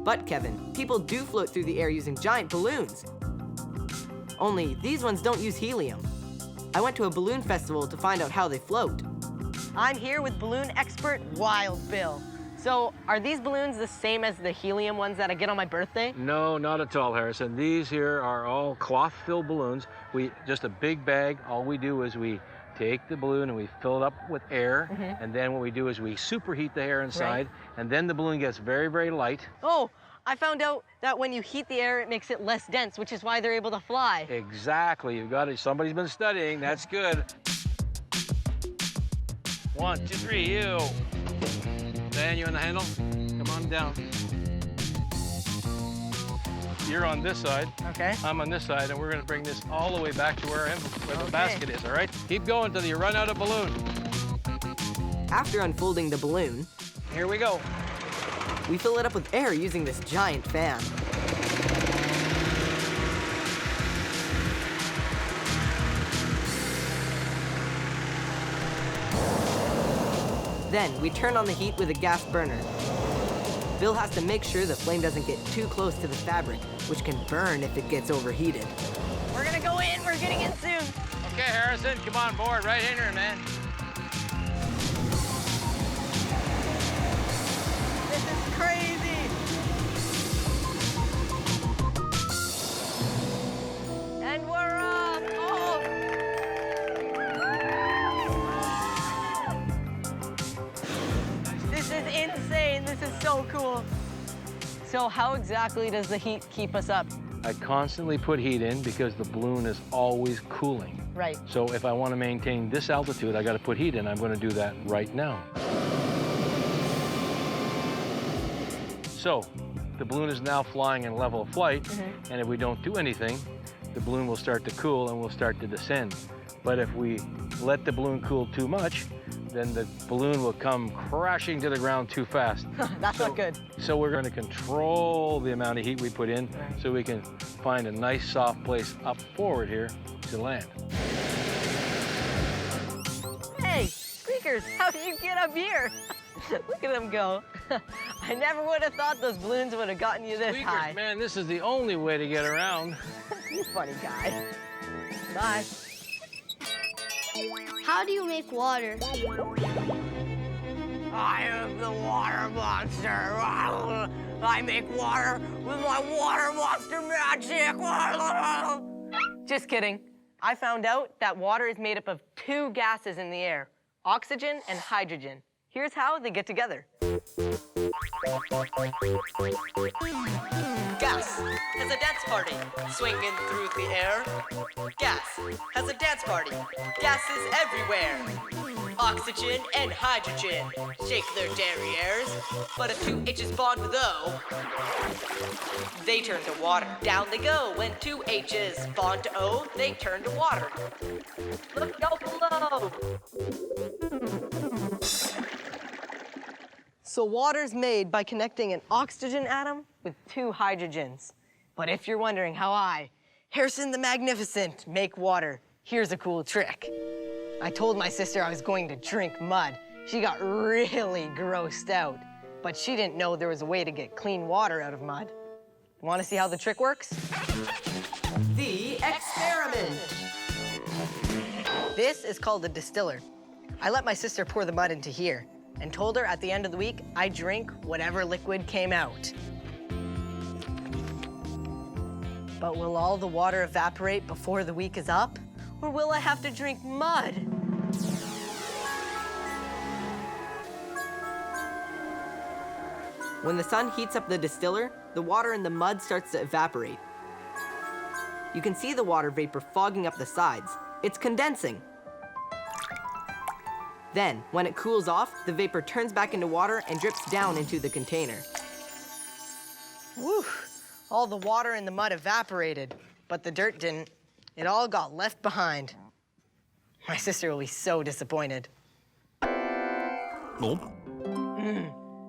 But, Kevin, people do float through the air using giant balloons. Only these ones don't use helium. I went to a balloon festival to find out how they float. I'm here with balloon expert Wild Bill. So, are these balloons the same as the helium ones that I get on my birthday? No, not at all, Harrison. These here are all cloth-filled balloons. Just a big bag. All we do is we take the balloon and we fill it up with air, and then what we do is we superheat the air inside, and then the balloon gets very, very light. Oh, I found out that when you heat the air, it makes it less dense, which is why they're able to fly. Exactly. You got it. Somebody's been studying. That's good. 1, 2, 3, you. Dan, you on the handle? Come on down. You're on this side. Okay. I'm on this side, and we're going to bring this all the way back to where the basket is, all right? Keep going until you run out of balloon. After unfolding the balloon, here we go. We fill it up with air using this giant fan. Then we turn on the heat with a gas burner. Bill has to make sure the flame doesn't get too close to the fabric, which can burn if it gets overheated. We're gonna go in, we're getting in soon. Okay, Harrison, come on board, right in here, man. This is crazy. And we're up. Oh. This is insane. This is so cool. So how exactly does the heat keep us up? I constantly put heat in because the balloon is always cooling. Right. So if I want to maintain this altitude, I got to put heat in. I'm going to do that right now. So the balloon is now flying in level of flight, and if we don't do anything, the balloon will start to cool and will start to descend. But if we let the balloon cool too much, then the balloon will come crashing to the ground too fast. That's not good. So we're going to control the amount of heat we put in so we can find a nice soft place up forward here to land. Hey, Squeakers, how did you get up here? Look at them go. I never would have thought those balloons would have gotten you this Squeakers, high. man, this is the only way to get around. You funny guy. Bye. How do you make water? I am the water monster. I make water with my water monster magic. Just kidding. I found out that water is made up of 2 gases in the air, oxygen and hydrogen. Here's how they get together. Gas has a dance party, swinging through the air. Gas has a dance party, gases everywhere. Oxygen and hydrogen shake their derrieres, but if 2 H's bond with O, they turn to water. Down they go when 2 H's bond to O, they turn to water. Look down below. So water's made by connecting an oxygen atom with 2 hydrogens. But if you're wondering how I, Harrison the Magnificent, make water, here's a cool trick. I told my sister I was going to drink mud. She got really grossed out, but she didn't know there was a way to get clean water out of mud. Want to see how the trick works? The experiment. This is called a distiller. I let my sister pour the mud into here and told her at the end of the week I'd drink whatever liquid came out. But will all the water evaporate before the week is up? Or will I have to drink mud? When the sun heats up the distiller, the water in the mud starts to evaporate. You can see the water vapor fogging up the sides. It's condensing. Then, when it cools off, the vapor turns back into water and drips down into the container. Whew, all the water in the mud evaporated, but the dirt didn't. It all got left behind. My sister will be so disappointed.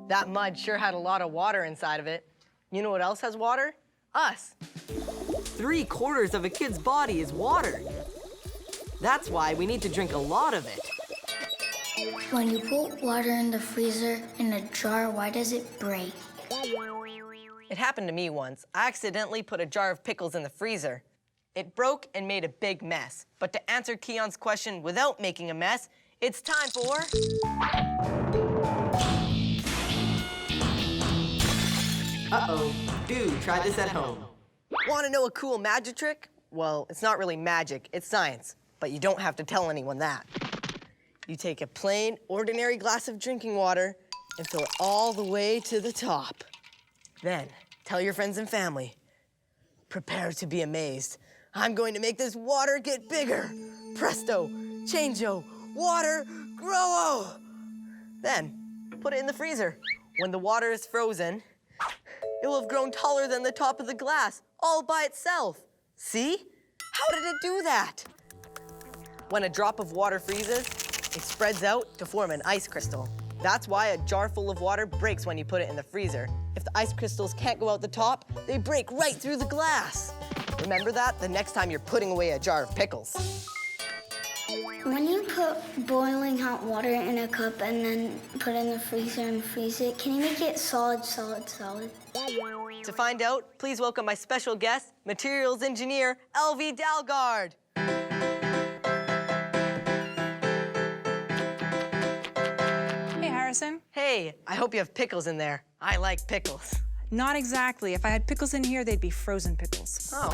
That mud sure had a lot of water inside of it. You know what else has water? Us. 3/4 of a kid's body is water. That's why we need to drink a lot of it. When you put water in the freezer in a jar, why does it break? It happened to me once. I accidentally put a jar of pickles in the freezer. It broke and made a big mess. But to answer Keon's question without making a mess, it's time for... Uh-oh. Do try this at home. Want to know a cool magic trick? Well, it's not really magic, it's science. But you don't have to tell anyone that. You take a plain, ordinary glass of drinking water and fill it all the way to the top. Then, tell your friends and family. Prepare to be amazed. I'm going to make this water get bigger. Presto, changeo, water, grow. Then, put it in the freezer. When the water is frozen, it will have grown taller than the top of the glass, all by itself. See? How did it do that? When a drop of water freezes, it spreads out to form an ice crystal. That's why a jar full of water breaks when you put it in the freezer. If the ice crystals can't go out the top, they break right through the glass. Remember that the next time you're putting away a jar of pickles. When you put boiling hot water in a cup and then put it in the freezer and freeze it, can you make it solid? To find out, please welcome my special guest, materials engineer, LV Dalgard. Hey, Harrison. Hey, I hope you have pickles in there. I like pickles. Not exactly. If I had pickles in here, they'd be frozen pickles. Oh.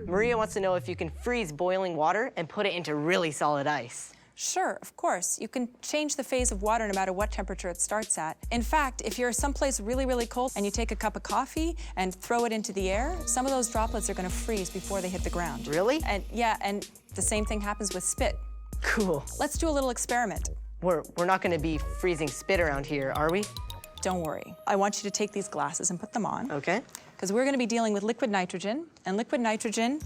Maria wants to know if you can freeze boiling water and put it into really solid ice. Sure, of course. You can change the phase of water no matter what temperature it starts at. In fact, if you're someplace really, really cold and you take a cup of coffee and throw it into the air, some of those droplets are going to freeze before they hit the ground. Really? And yeah, and the same thing happens with spit. Cool. Let's do a little experiment. We're not going to be freezing spit around here, are we? Don't worry. I want you to take these glasses and put them on. Okay. Because we're going to be dealing with liquid nitrogen, and liquid nitrogen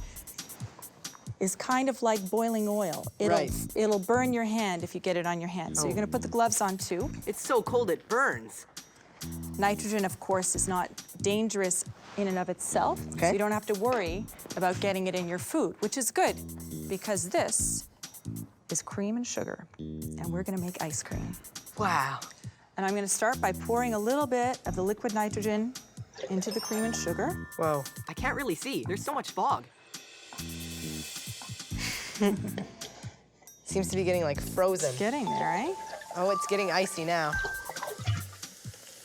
is kind of like boiling oil. It'll burn your hand if you get it on your hand. So you're going to put the gloves on too. It's so cold it burns. Nitrogen, of course, is not dangerous in and of itself. So you don't have to worry about getting it in your food, which is good because this is cream and sugar, and we're going to make ice cream. Wow. And I'm going to start by pouring a little bit of the liquid nitrogen into the cream and sugar. Whoa. I can't really see. There's so much fog. Seems to be getting like frozen. It's getting there, right? Oh, it's getting icy now.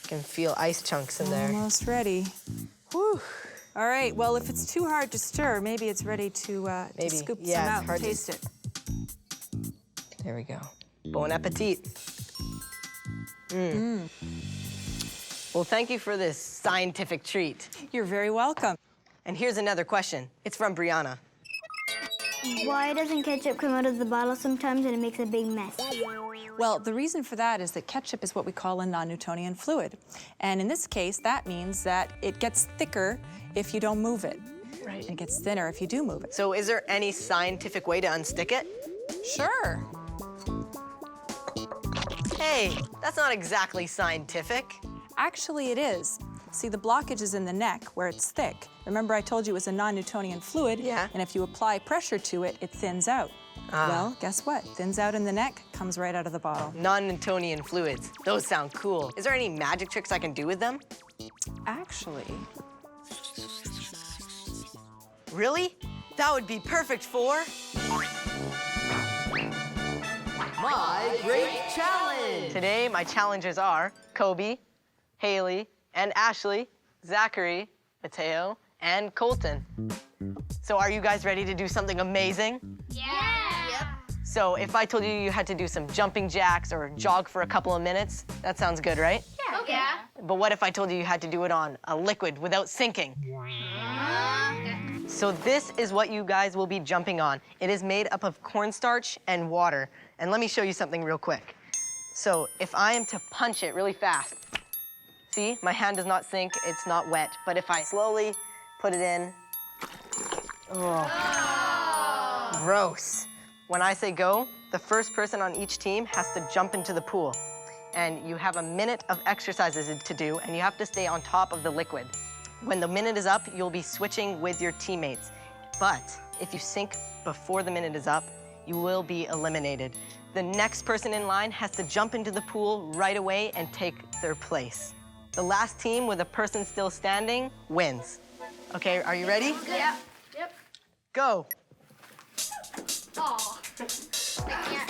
Can feel ice chunks in there. Almost ready. Whew. All right, well, if it's too hard to stir, maybe it's ready to scoop some out and taste it. There we go. Bon appetit. Well, thank you for this scientific treat. You're very welcome. And here's another question. It's from Brianna. Why doesn't ketchup come out of the bottle sometimes and it makes a big mess? Well, the reason for that is that ketchup is what we call a non-Newtonian fluid. And in this case, that means that it gets thicker if you don't move it. Right. And it gets thinner if you do move it. So is there any scientific way to unstick it? Sure. Hey, that's not exactly scientific. Actually, it is. See, the blockage is in the neck where it's thick. Remember I told you it was a non-Newtonian fluid? Yeah. And if you apply pressure to it, it thins out. Well, guess what? Thins out in the neck, comes right out of the bottle. Non-Newtonian fluids. Those sound cool. Is there any magic tricks I can do with them? Actually. Really? That would be perfect for... My Great Challenge! Today, my challenges are Kobe, Haley, and Ashley, Zachary, Mateo, and Colton. So are you guys ready to do something amazing? Yeah! Yep. So if I told you you had to do some jumping jacks or jog for a couple of minutes, that sounds good, right? Yeah. Okay. Yeah. But what if I told you you had to do it on a liquid without sinking? Okay. So this is what you guys will be jumping on. It is made up of cornstarch and water. And let me show you something real quick. So if I am to punch it really fast, see, my hand does not sink, it's not wet. But if I slowly put it in, gross. When I say go, the first person on each team has to jump into the pool. and you have a minute of exercises to do, and you have to stay on top of the liquid. When the minute is up, you'll be switching with your teammates. But if you sink before the minute is up, you will be eliminated. The next person in line has to jump into the pool right away and take their place. The last team with a person still standing wins. Okay, are you ready? Yeah. Yep. Go. Oh. I can't.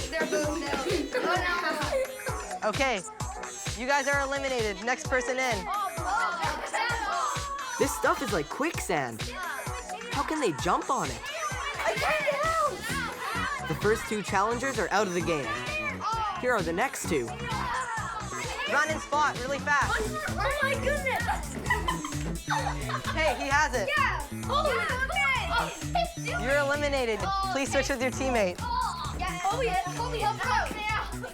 They're moving now. Oh, no. Okay, you guys are eliminated. Next person in. This stuff is like quicksand. How can they jump on it? I can't get out. The first 2 challengers are out of the game. Here are the next 2. Run and spot really fast. Oh my goodness. Hey, he has it. Yeah. Oh, okay. You're eliminated. Please switch with your teammate. Oh, yeah. Help out.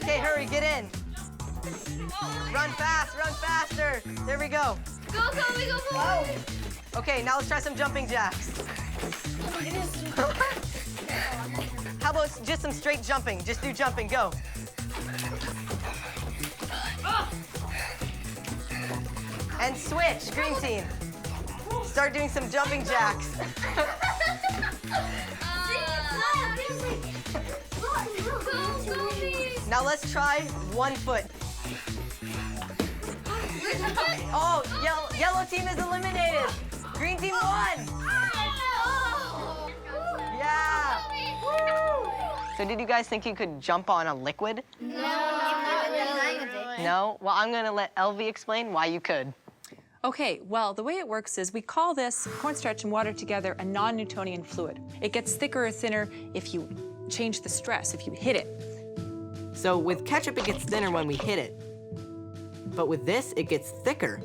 Okay, hurry, get in. Run fast, run faster. There we go. Go, Kobe, go, Kobe. Okay, now let's try some jumping jacks. How about just some straight jumping? Just do jumping, go. And switch, green team. Start doing some jumping jacks. Now let's try 1 foot. Oh, yellow team is eliminated. Green team won. Yeah. So did you guys think you could jump on a liquid? No? Well, I'm gonna let Elvie explain why you could. Okay, well, the way it works is we call this cornstarch and water together a non-Newtonian fluid. It gets thicker or thinner if you change the stress, if you hit it. So with ketchup, it gets thinner when we hit it. But with this, it gets thicker.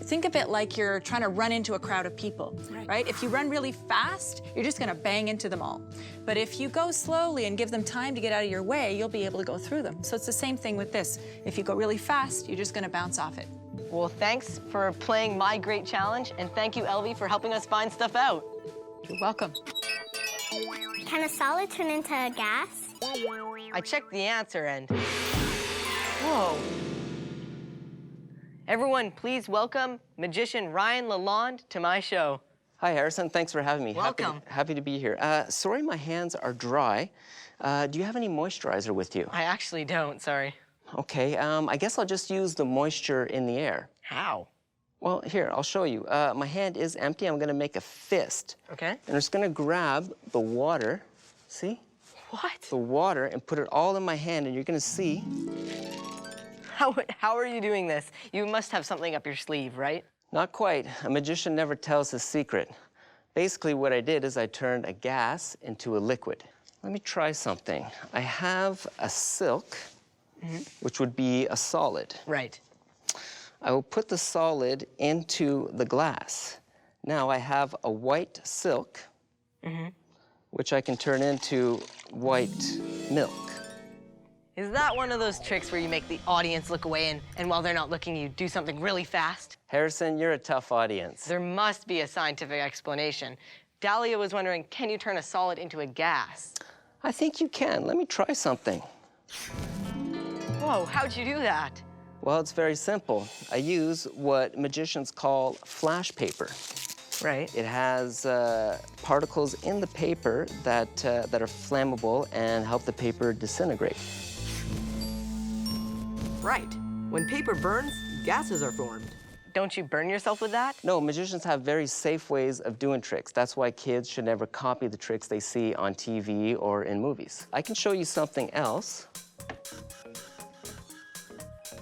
Think of it like you're trying to run into a crowd of people, right? If you run really fast, you're just gonna bang into them all. But if you go slowly and give them time to get out of your way, you'll be able to go through them. So it's the same thing with this. If you go really fast, you're just gonna bounce off it. Well, thanks for playing my great challenge, and thank you, Elvie, for helping us find stuff out. You're welcome. Can a solid turn into a gas? I checked the answer and... Whoa. Everyone, please welcome magician Ryan Lalonde to my show. Hi, Harrison. Thanks for having me. Welcome. Happy to be here. Sorry, my hands are dry. Do you have any moisturizer with you? I actually don't, sorry. Okay, I guess I'll just use the moisture in the air. How? Well, here, I'll show you. My hand is empty. I'm gonna make a fist. Okay. And I'm just gonna grab the water, see? What? The water, and put it all in my hand, and you're gonna see. How are you doing this? You must have something up your sleeve, right? Not quite. A magician never tells his secret. Basically, what I did is I turned a gas into a liquid. Let me try something. I have a silk, which would be a solid. Right. I will put the solid into the glass. Now I have a white silk, which I can turn into white milk. Is that one of those tricks where you make the audience look away and while they're not looking, you do something really fast? Harrison, you're a tough audience. There must be a scientific explanation. Dahlia was wondering, can you turn a solid into a gas? I think you can. Let me try something. Whoa, how'd you do that? Well, it's very simple. I use what magicians call flash paper. Right. It has particles in the paper that are flammable and help the paper disintegrate. Right. When paper burns, gases are formed. Don't you burn yourself with that? No, magicians have very safe ways of doing tricks. That's why kids should never copy the tricks they see on TV or in movies. I can show you something else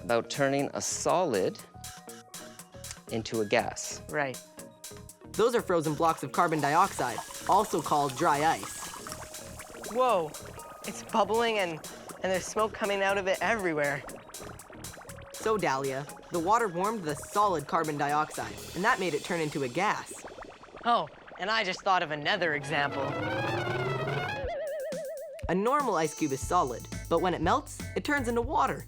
about turning a solid into a gas. Right. Those are frozen blocks of carbon dioxide, also called dry ice. Whoa, it's bubbling and there's smoke coming out of it everywhere. So, Dahlia, the water warmed the solid carbon dioxide, and that made it turn into a gas. Oh, and I just thought of another example. A normal ice cube is solid, but when it melts, it turns into water.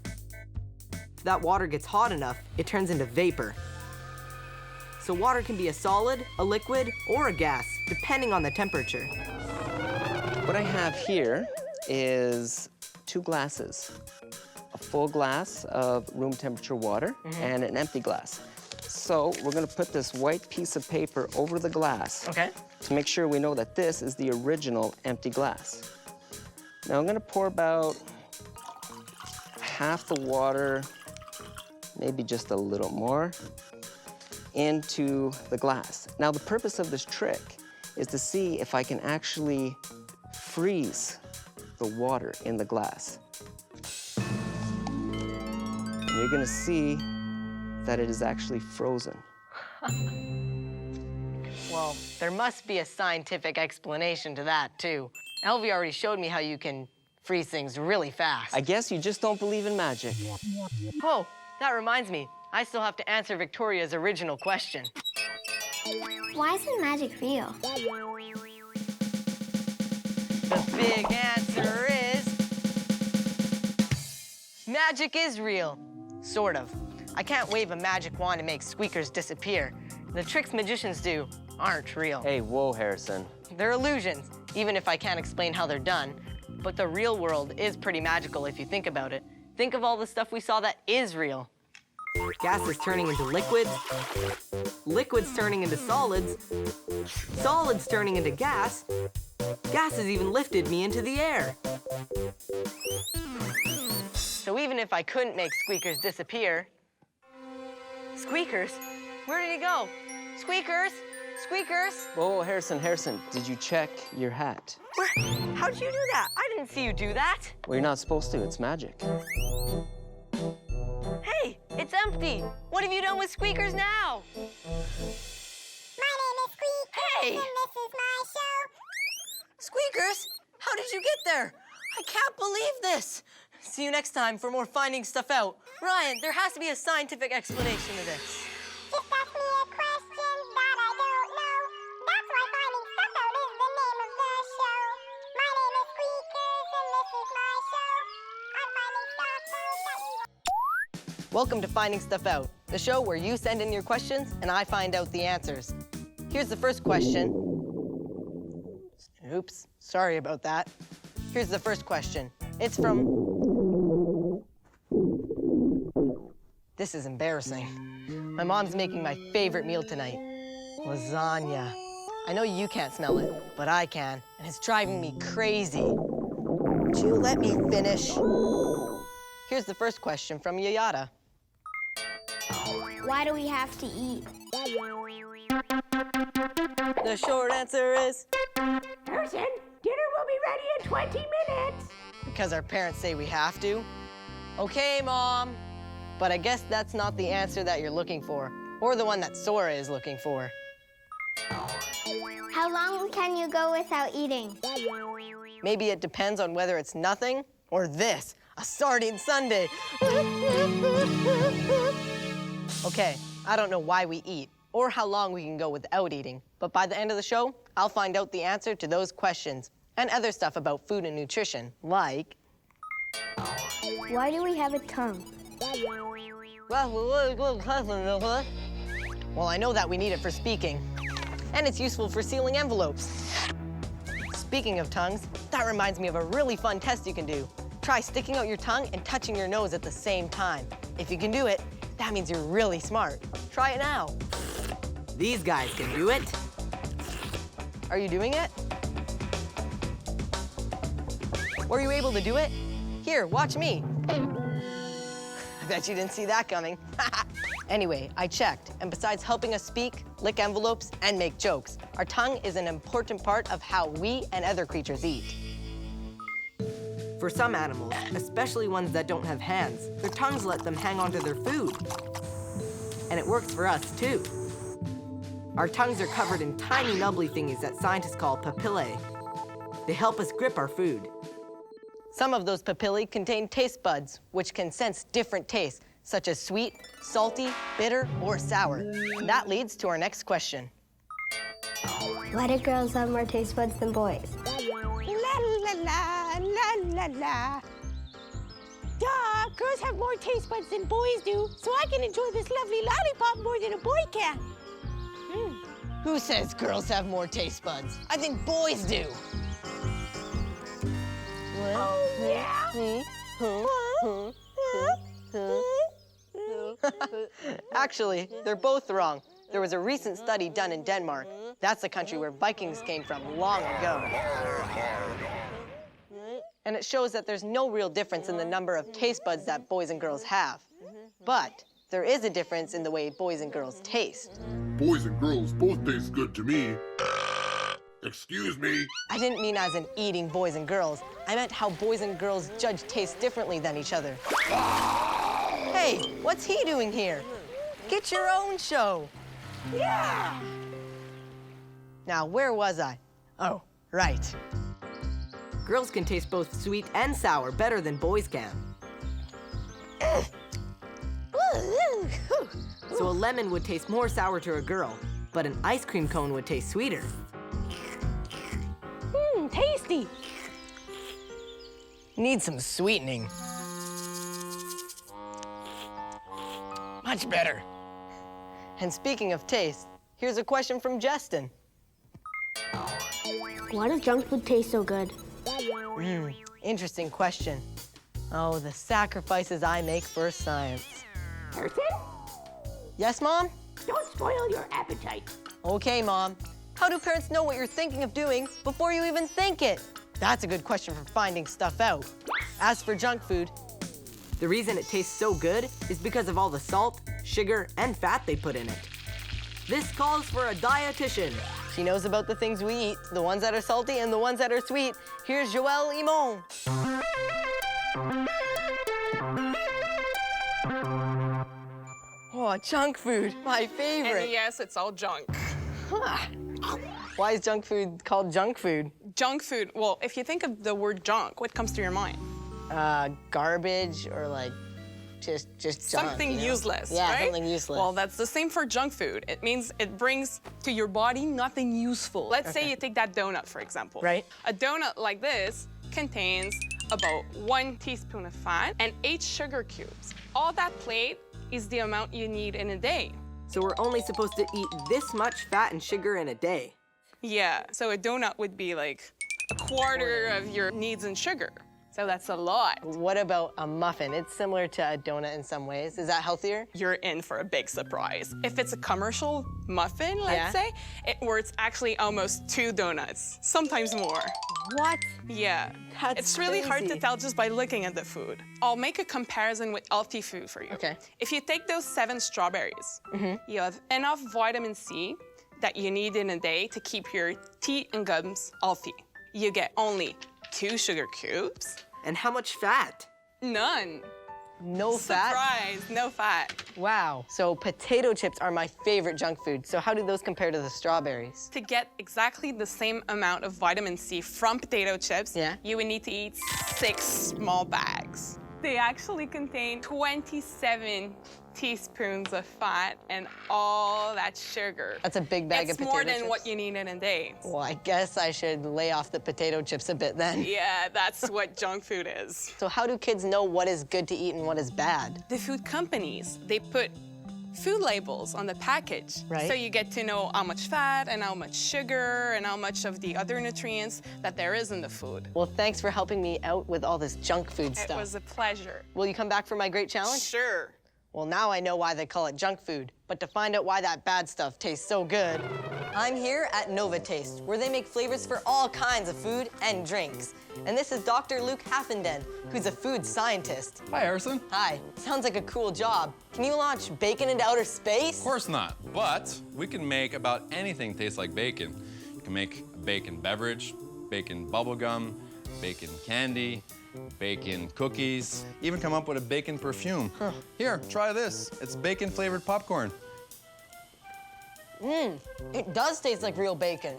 If that water gets hot enough, it turns into vapor. So water can be a solid, a liquid, or a gas, depending on the temperature. What I have here is 2 glasses. A full glass of room temperature water and an empty glass. So we're gonna put this white piece of paper over the glass to make sure we know that this is the original empty glass. Now I'm gonna pour about half the water, maybe just a little more, into the glass. Now the purpose of this trick is to see if I can actually freeze the water in the glass. And you're gonna see that it is actually frozen. Well, there must be a scientific explanation to that, too. Elvie already showed me how you can freeze things really fast. I guess you just don't believe in magic. Oh, that reminds me. I still have to answer Victoria's original question. Why isn't magic real? The big answer is... magic is real. Sort of. I can't wave a magic wand and make squeakers disappear. The tricks magicians do aren't real. Hey, whoa, Harrison. They're illusions, even if I can't explain how they're done. But the real world is pretty magical if you think about it. Think of all the stuff we saw that is real. Gas is turning into liquids, liquids turning into solids, solids turning into gas. Gas has even lifted me into the air. So even if I couldn't make squeakers disappear... Squeakers? Where did he go? Squeakers? Squeakers? Whoa, Harrison, did you check your hat? How'd you do that? I didn't see you do that. Well, you're not supposed to, it's magic. Hey, it's empty. What have you done with Squeakers now? My name is Squeakers, Hey! and this is my show. Squeakers, how did you get there? I can't believe this. See you next time for more Finding Stuff Out. Ryan, there has to be a scientific explanation to this. Just ask me a question that I don't know. That's why Finding Stuff Out is the name of the show. My name is Squeakers, and this is my show. I'm finding stuff out that you... Welcome to Finding Stuff Out, the show where you send in your questions and I find out the answers. Here's the first question. Oops, sorry about that. Here's the first question. It's from... This is embarrassing. My mom's making my favorite meal tonight, lasagna. I know you can't smell it, but I can, and it's driving me crazy. Would you let me finish? Here's the first question from Yayata. Why do we have to eat? The short answer is... Harrison, dinner will be ready in 20 minutes. Because our parents say we have to? Okay, Mom. But I guess that's not the answer that you're looking for, or the one that Sora is looking for. How long can you go without eating? Maybe it depends on whether it's nothing or this, a sardine sundae. Okay, I don't know why we eat or how long we can go without eating, but by the end of the show, I'll find out the answer to those questions and other stuff about food and nutrition, Why do we have a tongue? Well, I know that we need it for speaking, and it's useful for sealing envelopes. Speaking of tongues, that reminds me of a really fun test you can do. Try sticking out your tongue and touching your nose at the same time. If you can do it, that means you're really smart. Try it now. These guys can do it. Are you doing it? Were you able to do it? Here, watch me. I bet you didn't see that coming. Anyway, I checked, and besides helping us speak, lick envelopes, and make jokes, our tongue is an important part of how we and other creatures eat. For some animals, especially ones that don't have hands, their tongues let them hang onto their food. And it works for us, too. Our tongues are covered in tiny nubbly thingies that scientists call papillae. They help us grip our food. Some of those papillae contain taste buds, which can sense different tastes, such as sweet, salty, bitter, or sour. And that leads to our next question. Why do girls have more taste buds than boys? La la la, la la la. Duh, girls have more taste buds than boys do, so I can enjoy this lovely lollipop more than a boy can. Who says girls have more taste buds? I think boys do. Actually, they're both wrong. There was a recent study done in Denmark. That's the country where Vikings came from long ago. And it shows that there's no real difference in the number of taste buds that boys and girls have. But there is a difference in the way boys and girls taste. Boys and girls both taste good to me. Excuse me. I didn't mean as in eating boys and girls. I meant how boys and girls judge taste differently than each other. Hey, what's he doing here? Get your own show. Yeah! Now, where was I? Oh, right. Girls can taste both sweet and sour better than boys can. So a lemon would taste more sour to a girl, but an ice cream cone would taste sweeter. Tasty. Need some sweetening. Much better. And speaking of taste, here's a question from Justin. Why does junk food taste so good? Interesting question. Oh, the sacrifices I make for science. Person? Yes, Mom? Don't spoil your appetite. Okay, Mom. How do parents know what you're thinking of doing before you even think it? That's a good question for finding stuff out. As for junk food, the reason it tastes so good is because of all the salt, sugar, and fat they put in it. This calls for a dietitian. She knows about the things we eat, the ones that are salty and the ones that are sweet. Here's Joelle Imon. Oh, junk food, my favorite. And yes, it's all junk. Why is junk food called junk food? Junk food, well, if you think of the word junk, what comes to your mind? Garbage or like just junk, something you know? useless, Yeah, right? something useless. Well, that's the same for junk food. It means it brings to your body nothing useful. Let's say you take that donut, for example. Right. A donut like this contains about 1 teaspoon of fat and 8 sugar cubes. All that plate is the amount you need in a day. So we're only supposed to eat this much fat and sugar in a day. Yeah, so a donut would be like a quarter of your needs in sugar. So that's a lot. What about a muffin? It's similar to a donut in some ways. Is that healthier? You're in for a big surprise. If it's a commercial muffin, let's say, where it's actually almost 2 donuts, sometimes more. What? Yeah. That's It's really hard to crazy. tell just by looking at the food. I'll make a comparison with healthy food for you. Okay. If you take those 7 strawberries, you have enough vitamin C that you need in a day to keep your teeth and gums healthy. You get only 2 sugar cubes. And how much fat? None. No fat? Surprise, no fat. Wow. So potato chips are my favorite junk food. So how do those compare to the strawberries? To get exactly the same amount of vitamin C from potato chips, you would need to eat 6 small bags. They actually contain 27 teaspoons of fat and all that sugar. That's a big bag of It's potato more than chips. what you need in a day. Well, I guess I should lay off the potato chips a bit then. Yeah, that's what junk food is. So how do kids know what is good to eat and what is bad? The food companies, they put food labels on the package. Right. So you get to know how much fat and how much sugar and how much of the other nutrients that there is in the food. Well, thanks for helping me out with all this junk food It stuff. was a pleasure. Will you come back for my great challenge? Sure. Well, now I know why they call it junk food. But to find out why that bad stuff tastes so good, I'm here at Nova Taste, where they make flavors for all kinds of food and drinks. And this is Dr. Luke Haffenden, who's a food scientist. Hi, Harrison. Hi. Sounds like a cool job. Can you launch bacon into outer space? Of course not, but we can make about anything taste like bacon. You can make a bacon beverage, bacon bubblegum, bacon candy, bacon cookies, even come up with a bacon perfume. Here, try this. It's bacon-flavored popcorn. It does taste like real bacon.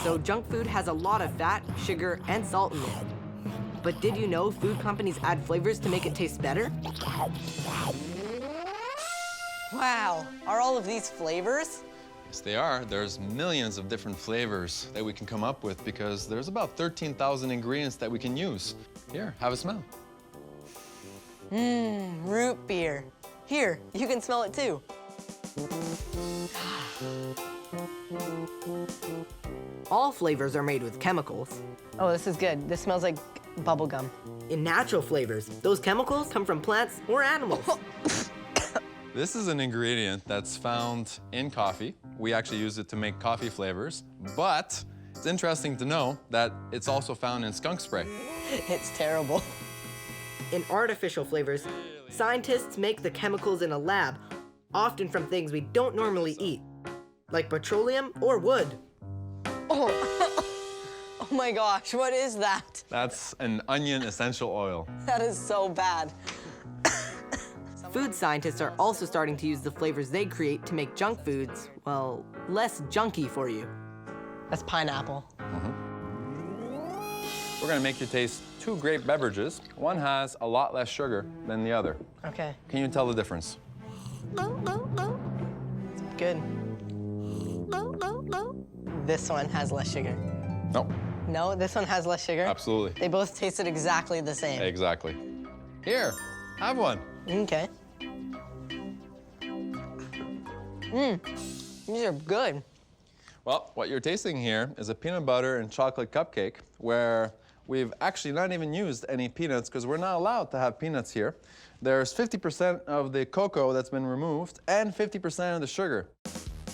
So junk food has a lot of fat, sugar, and salt in it. But did you know food companies add flavors to make it taste better? Wow, are all of these flavors? Yes, they are. There's millions of different flavors that we can come up with because there's about 13,000 ingredients that we can use. Here, have a smell. Root beer. Here, you can smell it too. All flavors are made with chemicals. Oh, this is good. This smells like Bubblegum. In natural flavors, those chemicals come from plants or animals. This is an ingredient that's found in coffee. We actually use it to make coffee flavors, but it's interesting to know that it's also found in skunk spray. It's terrible. In artificial flavors, scientists make the chemicals in a lab, often from things we don't normally eat, like petroleum or wood. Oh my gosh, what is that? That's an onion essential oil. That is so bad. Food scientists are also starting to use the flavors they create to make junk foods, well, less junky for you. That's pineapple. We're gonna make you taste 2 grape beverages. One has a lot less sugar than the other. Okay. Can you tell the difference? Good. This one has less sugar. No. No, this one has less sugar? Absolutely. They both tasted exactly the same. Exactly. Here, have one. Okay. These are good. Well, what you're tasting here is a peanut butter and chocolate cupcake where we've actually not even used any peanuts because we're not allowed to have peanuts here. There's 50% of the cocoa that's been removed and 50% of the sugar.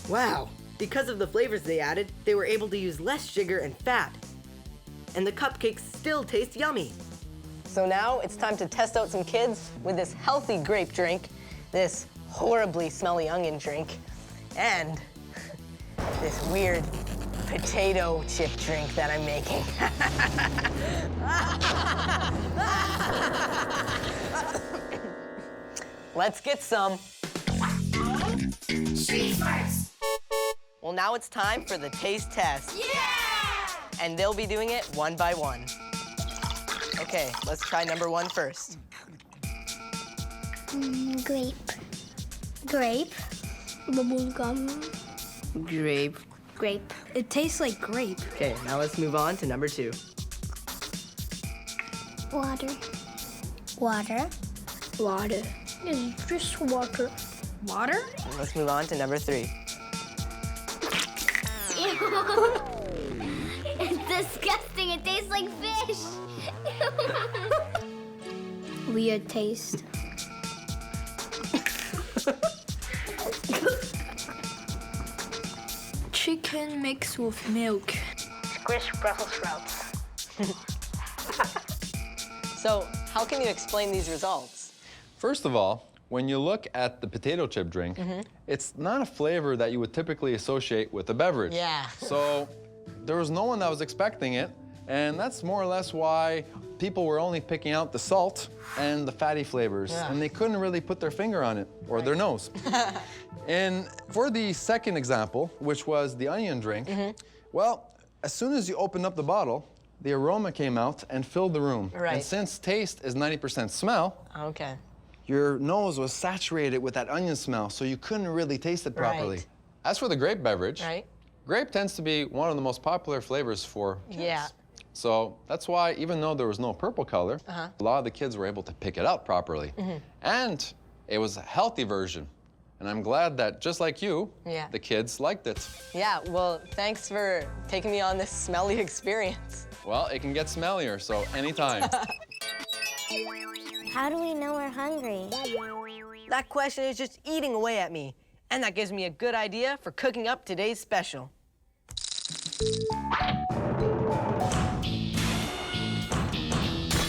Wow, because of the flavors they added, they were able to use less sugar and fat. And the cupcakes still taste yummy. So now it's time to test out some kids with this healthy grape drink, this horribly smelly onion drink, and this weird potato chip drink that I'm making. Let's get some. Well, now it's time for the taste test. Yeah! And they'll be doing it one by one. Okay, let's try number 1 first. Grape. Grape. Bubblegum. Grape. Grape. It tastes like grape. Okay, now let's move on to number 2. Water. Water. Water. It's just water. Water? Let's move on to number 3. It's disgusting. It tastes like fish. Weird taste. Chicken mixed with milk. Squish Brussels sprouts. So, how can you explain these results? First of all, when you look at the potato chip drink, it's not a flavor that you would typically associate with a beverage. Yeah. So there was no one that was expecting it, and that's more or less why people were only picking out the salt and the fatty flavors, and they couldn't really put their finger on it, or their nose. And for the second example, which was the onion drink, well, as soon as you opened up the bottle, the aroma came out and filled the room. Right. And since taste is 90% smell, Okay. your nose was saturated with that onion smell, so you couldn't really taste it properly. Right. As for the grape beverage, Right. grape tends to be one of the most popular flavors for kids. Yeah. So that's why, even though there was no purple color, a lot of the kids were able to pick it out properly. And it was a healthy version. And I'm glad that, just like you, the kids liked it. Yeah, well, thanks for taking me on this smelly experience. Well, it can get smellier, so anytime. How do we know we're hungry? That question is just eating away at me. And that gives me a good idea for cooking up today's special.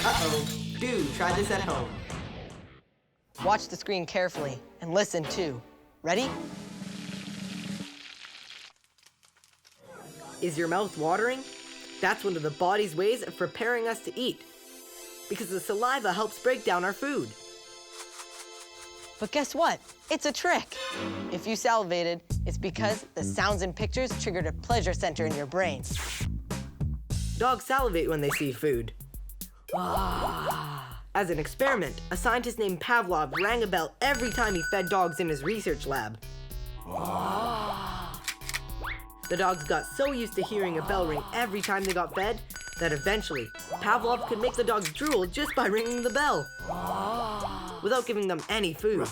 Uh-oh, do try this at home. Watch the screen carefully and listen too. Ready? Is your mouth watering? That's one of the body's ways of preparing us to eat, because the saliva helps break down our food. But guess what? It's a trick. If you salivated, it's because the sounds and pictures triggered a pleasure center in your brain. Dogs salivate when they see food. As an experiment, a scientist named Pavlov rang a bell every time he fed dogs in his research lab. The dogs got so used to hearing a bell ring every time they got fed that eventually Pavlov could make the dogs drool just by ringing the bell without giving them any food.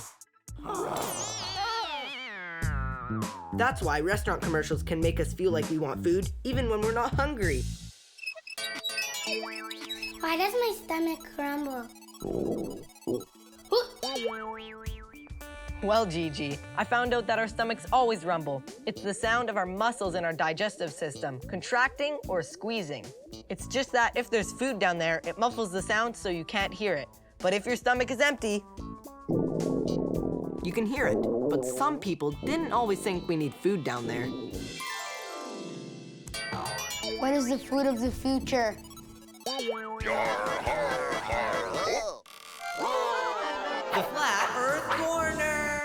That's why restaurant commercials can make us feel like we want food even when we're not hungry. Why does my stomach grumble? Well, Gigi, I found out that our stomachs always rumble. It's the sound of our muscles in our digestive system, contracting or squeezing. It's just that if there's food down there, it muffles the sound so you can't hear it. But if your stomach is empty, You can hear it, but some people didn't always think we need food down there. What is the food of the future? the Flat Earth Corner!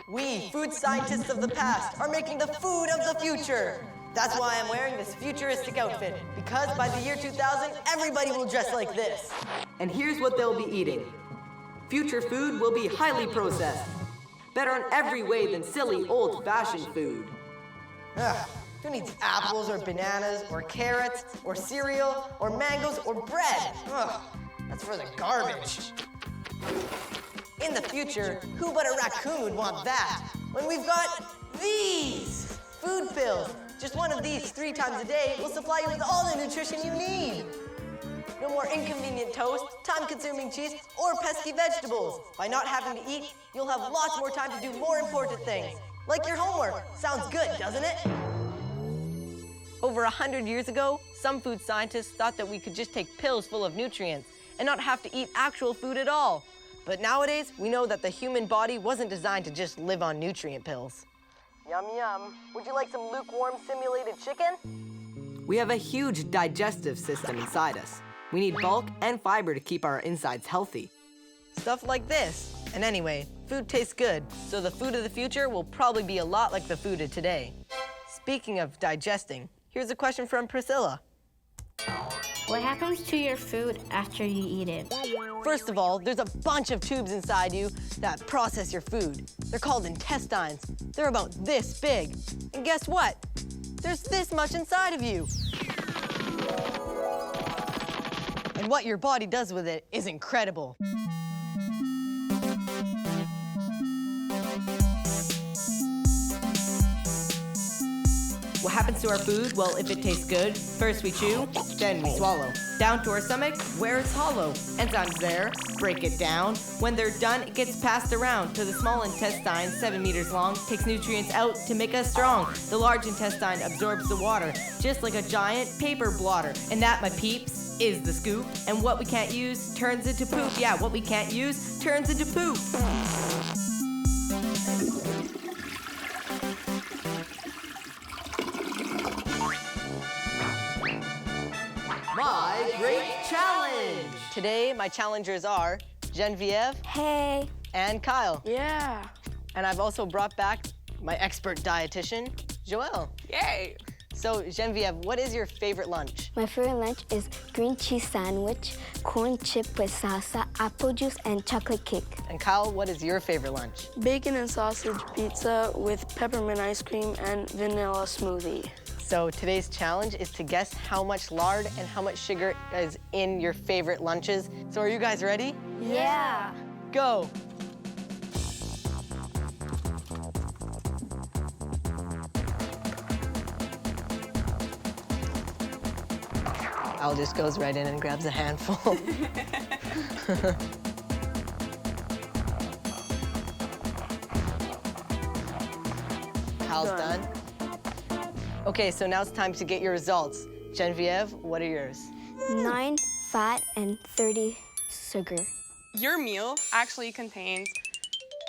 We, food scientists of the past, are making the food of the future. That's why I'm wearing this futuristic outfit, because by the year 2000, everybody will dress like this. And here's what they'll be eating. Future food will be highly processed. Better in every way than silly, old-fashioned food. Ugh, who needs apples or bananas or carrots or cereal or mangoes or bread? Ugh, that's for the garbage. In the future, who but a raccoon would want that? When we've got these food pills. Just one of these 3 times a day will supply you with all the nutrition you need. No more inconvenient toast, time-consuming cheese, or pesky vegetables. By not having to eat, you'll have lots more time to do more important things. Like your homework. Sounds good, doesn't it? Over 100 years ago, some food scientists thought that we could just take pills full of nutrients and not have to eat actual food at all. But nowadays, we know that the human body wasn't designed to just live on nutrient pills. Yum, yum. Would you like some lukewarm simulated chicken? We have a huge digestive system inside us. We need bulk and fiber to keep our insides healthy. Stuff like this. And anyway, food tastes good, so the food of the future will probably be a lot like the food of today. Speaking of digesting, here's a question from Priscilla. What happens to your food after you eat it? First of all, there's a bunch of tubes inside you that process your food. They're called intestines. They're about this big. And guess what? There's this much inside of you. And what your body does with it is incredible. What happens to our food? Well, if it tastes good, first we chew, then we swallow. Down to our stomach, where it's hollow. Enzymes there, break it down. When they're done, it gets passed around to the small intestine, 7 meters long, takes nutrients out to make us strong. The large intestine absorbs the water, just like a giant paper blotter. And that, my peeps, is the scoop. And what we can't use turns into poop. Yeah, what we can't use turns into poop. My Great Challenge! Today, my challengers are Genevieve. Hey. And Kyle. Yeah. And I've also brought back my expert dietitian, Joelle. Yay! So, Genevieve, what is your favorite lunch? My favorite lunch is green cheese sandwich, corn chip with salsa, apple juice, and chocolate cake. And Kyle, what is your favorite lunch? Bacon and sausage pizza with peppermint ice cream and vanilla smoothie. So today's challenge is to guess how much lard and how much sugar is in your favorite lunches. So are you guys ready? Yeah. Go. Al just goes right in and grabs a handful. Hal's done. Okay, so now it's time to get your results. Genevieve, what are yours? 9 fat and 30 sugar. Your meal actually contains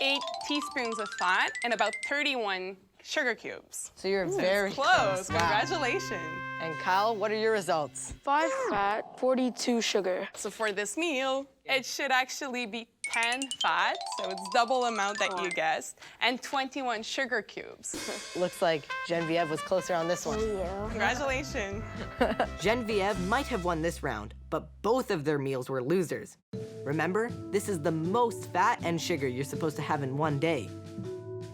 8 teaspoons of fat and about 31 sugar cubes. So you're very close. Wow. Congratulations. And Kyle, what are your results? 5 fat, 42 sugar. So for this meal, it should actually be 10 fat, so it's double amount that you guessed, and 21 sugar cubes. Looks like Genevieve was closer on this one. Congratulations. Genevieve might have won this round, but both of their meals were losers. Remember, this is the most fat and sugar you're supposed to have in one day.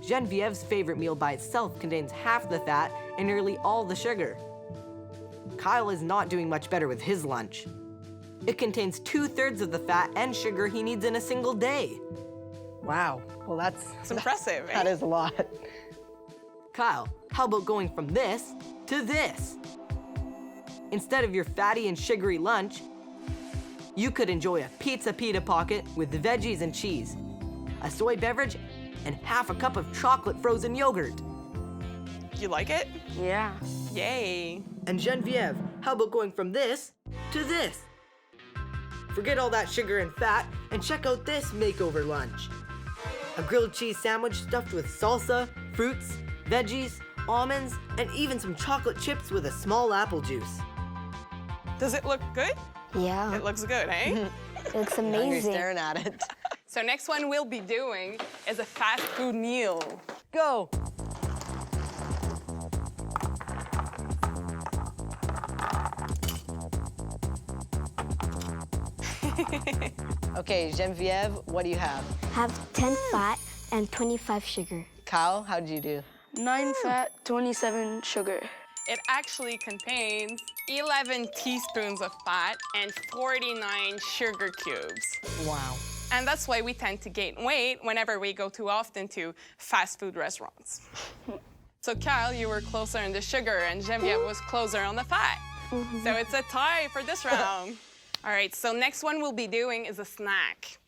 Genevieve's favorite meal by itself contains half the fat and nearly all the sugar. Kyle is not doing much better with his lunch. It contains 2/3 of the fat and sugar he needs in a single day. Wow, well that's impressive, That is a lot. Kyle, how about going from this to this? Instead of your fatty and sugary lunch, you could enjoy a pizza pita pocket with the veggies and cheese, a soy beverage, and half a cup of chocolate frozen yogurt. You like it? Yeah. Yay. And Genevieve, how about going from this to this? Forget all that sugar and fat and check out this makeover lunch. A grilled cheese sandwich stuffed with salsa, fruits, veggies, almonds, and even some chocolate chips with a small apple juice. Does it look good? Yeah. It looks good, eh? It looks Now you're amazing. staring at it. So next one we'll be doing is a fast food meal. Go. Okay, Genevieve, what do you have? Have 10 fat and 25 sugar. Kyle, how did you do? 9 fat, 27 sugar. It actually contains 11 teaspoons of fat and 49 sugar cubes. Wow. And that's why we tend to gain weight whenever we go too often to fast food restaurants. So Kyle, you were closer on the sugar and Genevieve was closer on the fat. So it's a tie for this round. All right, so next one we'll be doing is a snack.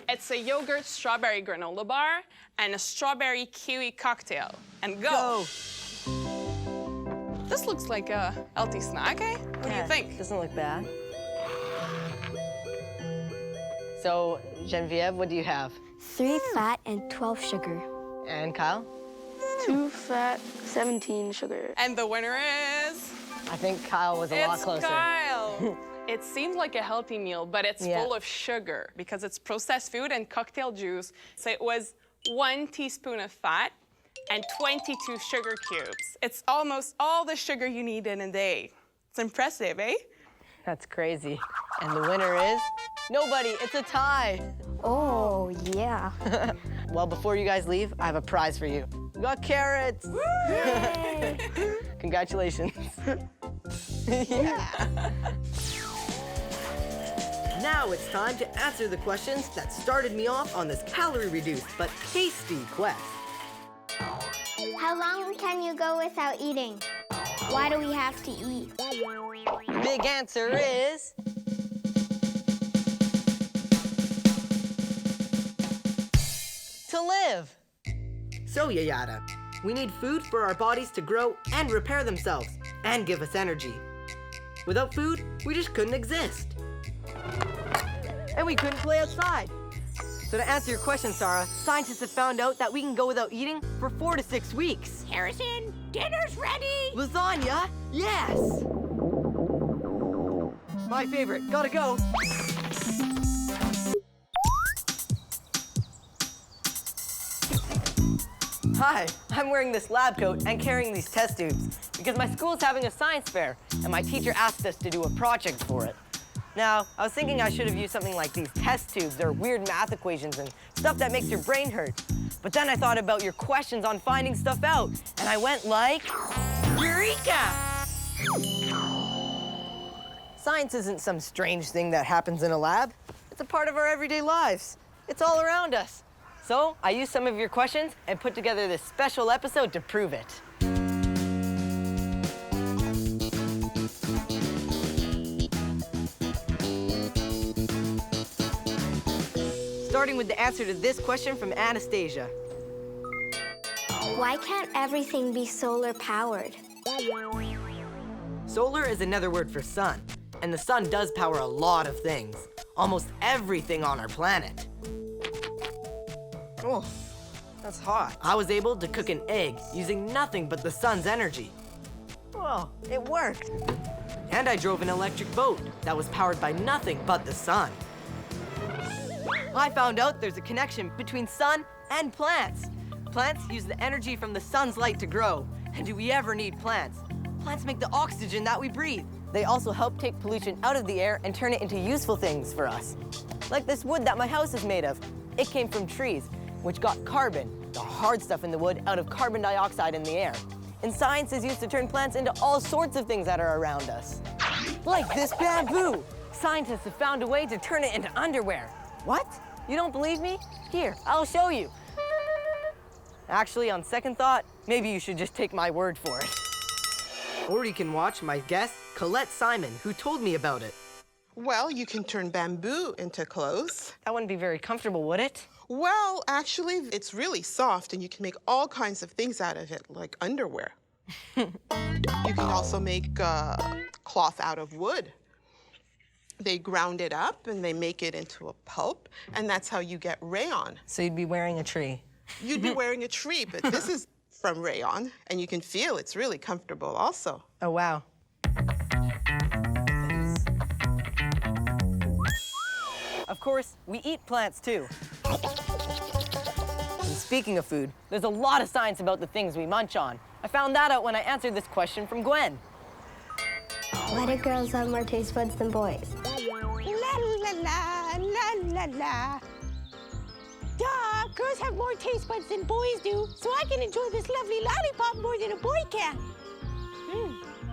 It's a yogurt strawberry granola bar and a strawberry kiwi cocktail. And go. This looks like a healthy snack, eh? What do you think? Doesn't look bad. So, Genevieve, what do you have? 3 fat and 12 sugar. And Kyle? 2 fat, 17 sugar. And the winner is... I think Kyle was a lot closer. It's Kyle. It seems like a healthy meal, but it's full of sugar because it's processed food and cocktail juice. So it was 1 teaspoon of fat and 22 sugar cubes. It's almost all the sugar you need in a day. It's impressive, eh? That's crazy. And the winner is nobody. It's a tie. Oh, yeah. Well, before you guys leave, I have a prize for you. We got carrots. Yay. Congratulations. Yeah. Now it's time to answer the questions that started me off on this calorie-reduced but tasty quest. How long can you go without eating? Why do we have to eat? Big answer is... to live. So, Yayata, we need food for our bodies to grow and repair themselves and give us energy. Without food, we just couldn't exist. And we couldn't play outside. So to answer your question, Sarah, scientists have found out that we can go without eating for 4 to 6 weeks. Harrison, dinner's ready! Lasagna? Yes! My favorite. Gotta go. Hi, I'm wearing this lab coat and carrying these test tubes because my school's having a science fair and my teacher asked us to do a project for it. Now, I was thinking I should have used something like these test tubes or weird math equations and stuff that makes your brain hurt. But then I thought about your questions on finding stuff out, and I went like, Eureka! Science isn't some strange thing that happens in a lab. It's a part of our everyday lives. It's all around us. So I used some of your questions and put together this special episode to prove it. Starting with the answer to this question from Anastasia. Why can't everything be solar powered? Solar is another word for sun, and the sun does power a lot of things. Almost everything on our planet. Oh, that's hot. I was able to cook an egg using nothing but the sun's energy. Oh, it worked. And I drove an electric boat that was powered by nothing but the sun. I found out there's a connection between sun and plants. Plants use the energy from the sun's light to grow. And do we ever need plants? Plants make the oxygen that we breathe. They also help take pollution out of the air and turn it into useful things for us. Like this wood that my house is made of. It came from trees, which got carbon, the hard stuff in the wood, out of carbon dioxide in the air. And science is used to turn plants into all sorts of things that are around us. Like this bamboo. Scientists have found a way to turn it into underwear. What? You don't believe me? Here, I'll show you. Actually, on second thought, maybe you should just take my word for it. Or you can watch my guest, Colette Simon, who told me about it. Well, you can turn bamboo into clothes. That wouldn't be very comfortable, would it? Well, actually, it's really soft, and you can make all kinds of things out of it, like underwear. You can also make cloth out of wood. They ground it up, and they make it into a pulp, and that's how you get rayon. So you'd be wearing a tree. You'd be wearing a tree, but this is from rayon, and you can feel it's really comfortable also. Oh, wow. Of course, we eat plants too. And speaking of food, there's a lot of science about the things we munch on. I found that out when I answered this question from Gwen. Why do girls have more taste buds than boys? La la la, la la la. Duh, girls have more taste buds than boys do, so I can enjoy this lovely lollipop more than a boy can.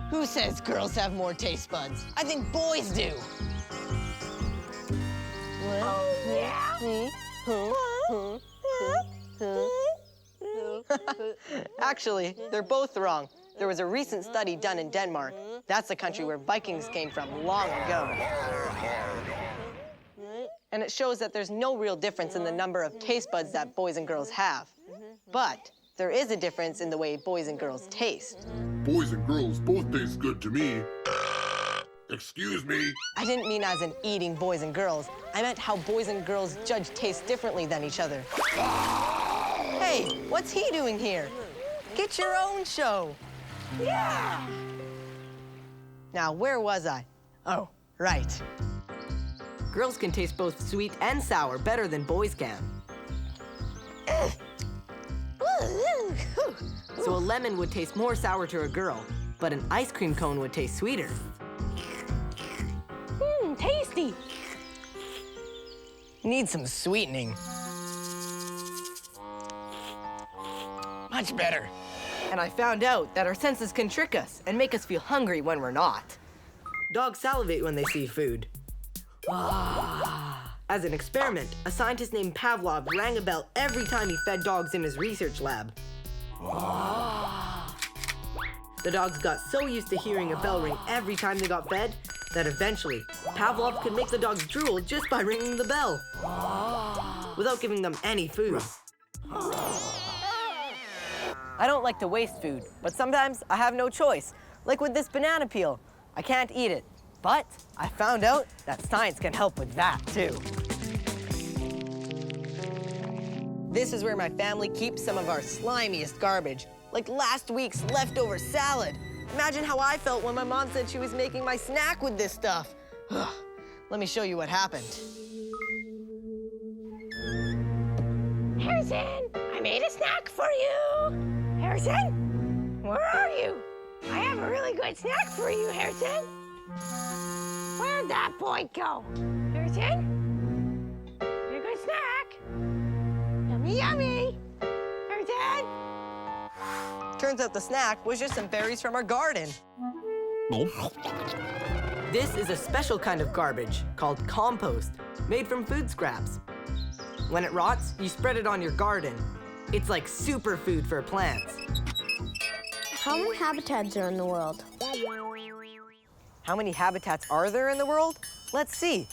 Who says girls have more taste buds? I think boys do. Oh, yeah? Actually, they're both wrong. There was a recent study done in Denmark. That's the country where Vikings came from long ago. And it shows that there's no real difference in the number of taste buds that boys and girls have. But there is a difference in the way boys and girls taste. Boys and girls both taste good to me. Excuse me. I didn't mean as in eating boys and girls. I meant how boys and girls judge taste differently than each other. Hey, what's he doing here? Get your own show. Yeah! Now, where was I? Oh, right. Girls can taste both sweet and sour better than boys can. So a lemon would taste more sour to a girl, but an ice cream cone would taste sweeter. Tasty. Need some sweetening. Much better. And I found out that our senses can trick us and make us feel hungry when we're not. Dogs salivate when they see food. As an experiment, a scientist named Pavlov rang a bell every time he fed dogs in his research lab. The dogs got so used to hearing a bell ring every time they got fed that eventually Pavlov could make the dogs drool just by ringing the bell without giving them any food. I don't like to waste food, but sometimes I have no choice. Like with this banana peel. I can't eat it, but I found out that science can help with that too. This is where my family keeps some of our slimiest garbage, like last week's leftover salad. Imagine how I felt when my mom said she was making my snack with this stuff. Let me show you what happened. Harrison, I made a snack for you. Harrison, where are you? I have a really good snack for you, Harrison. Where'd that boy go? Harrison, your good snack. Yummy, yummy. Harrison. Turns out the snack was just some berries from our garden. This is a special kind of garbage called compost, made from food scraps. When it rots, you spread it on your garden. It's like superfood for plants. How many habitats are in the world? How many habitats are there in the world? Let's see.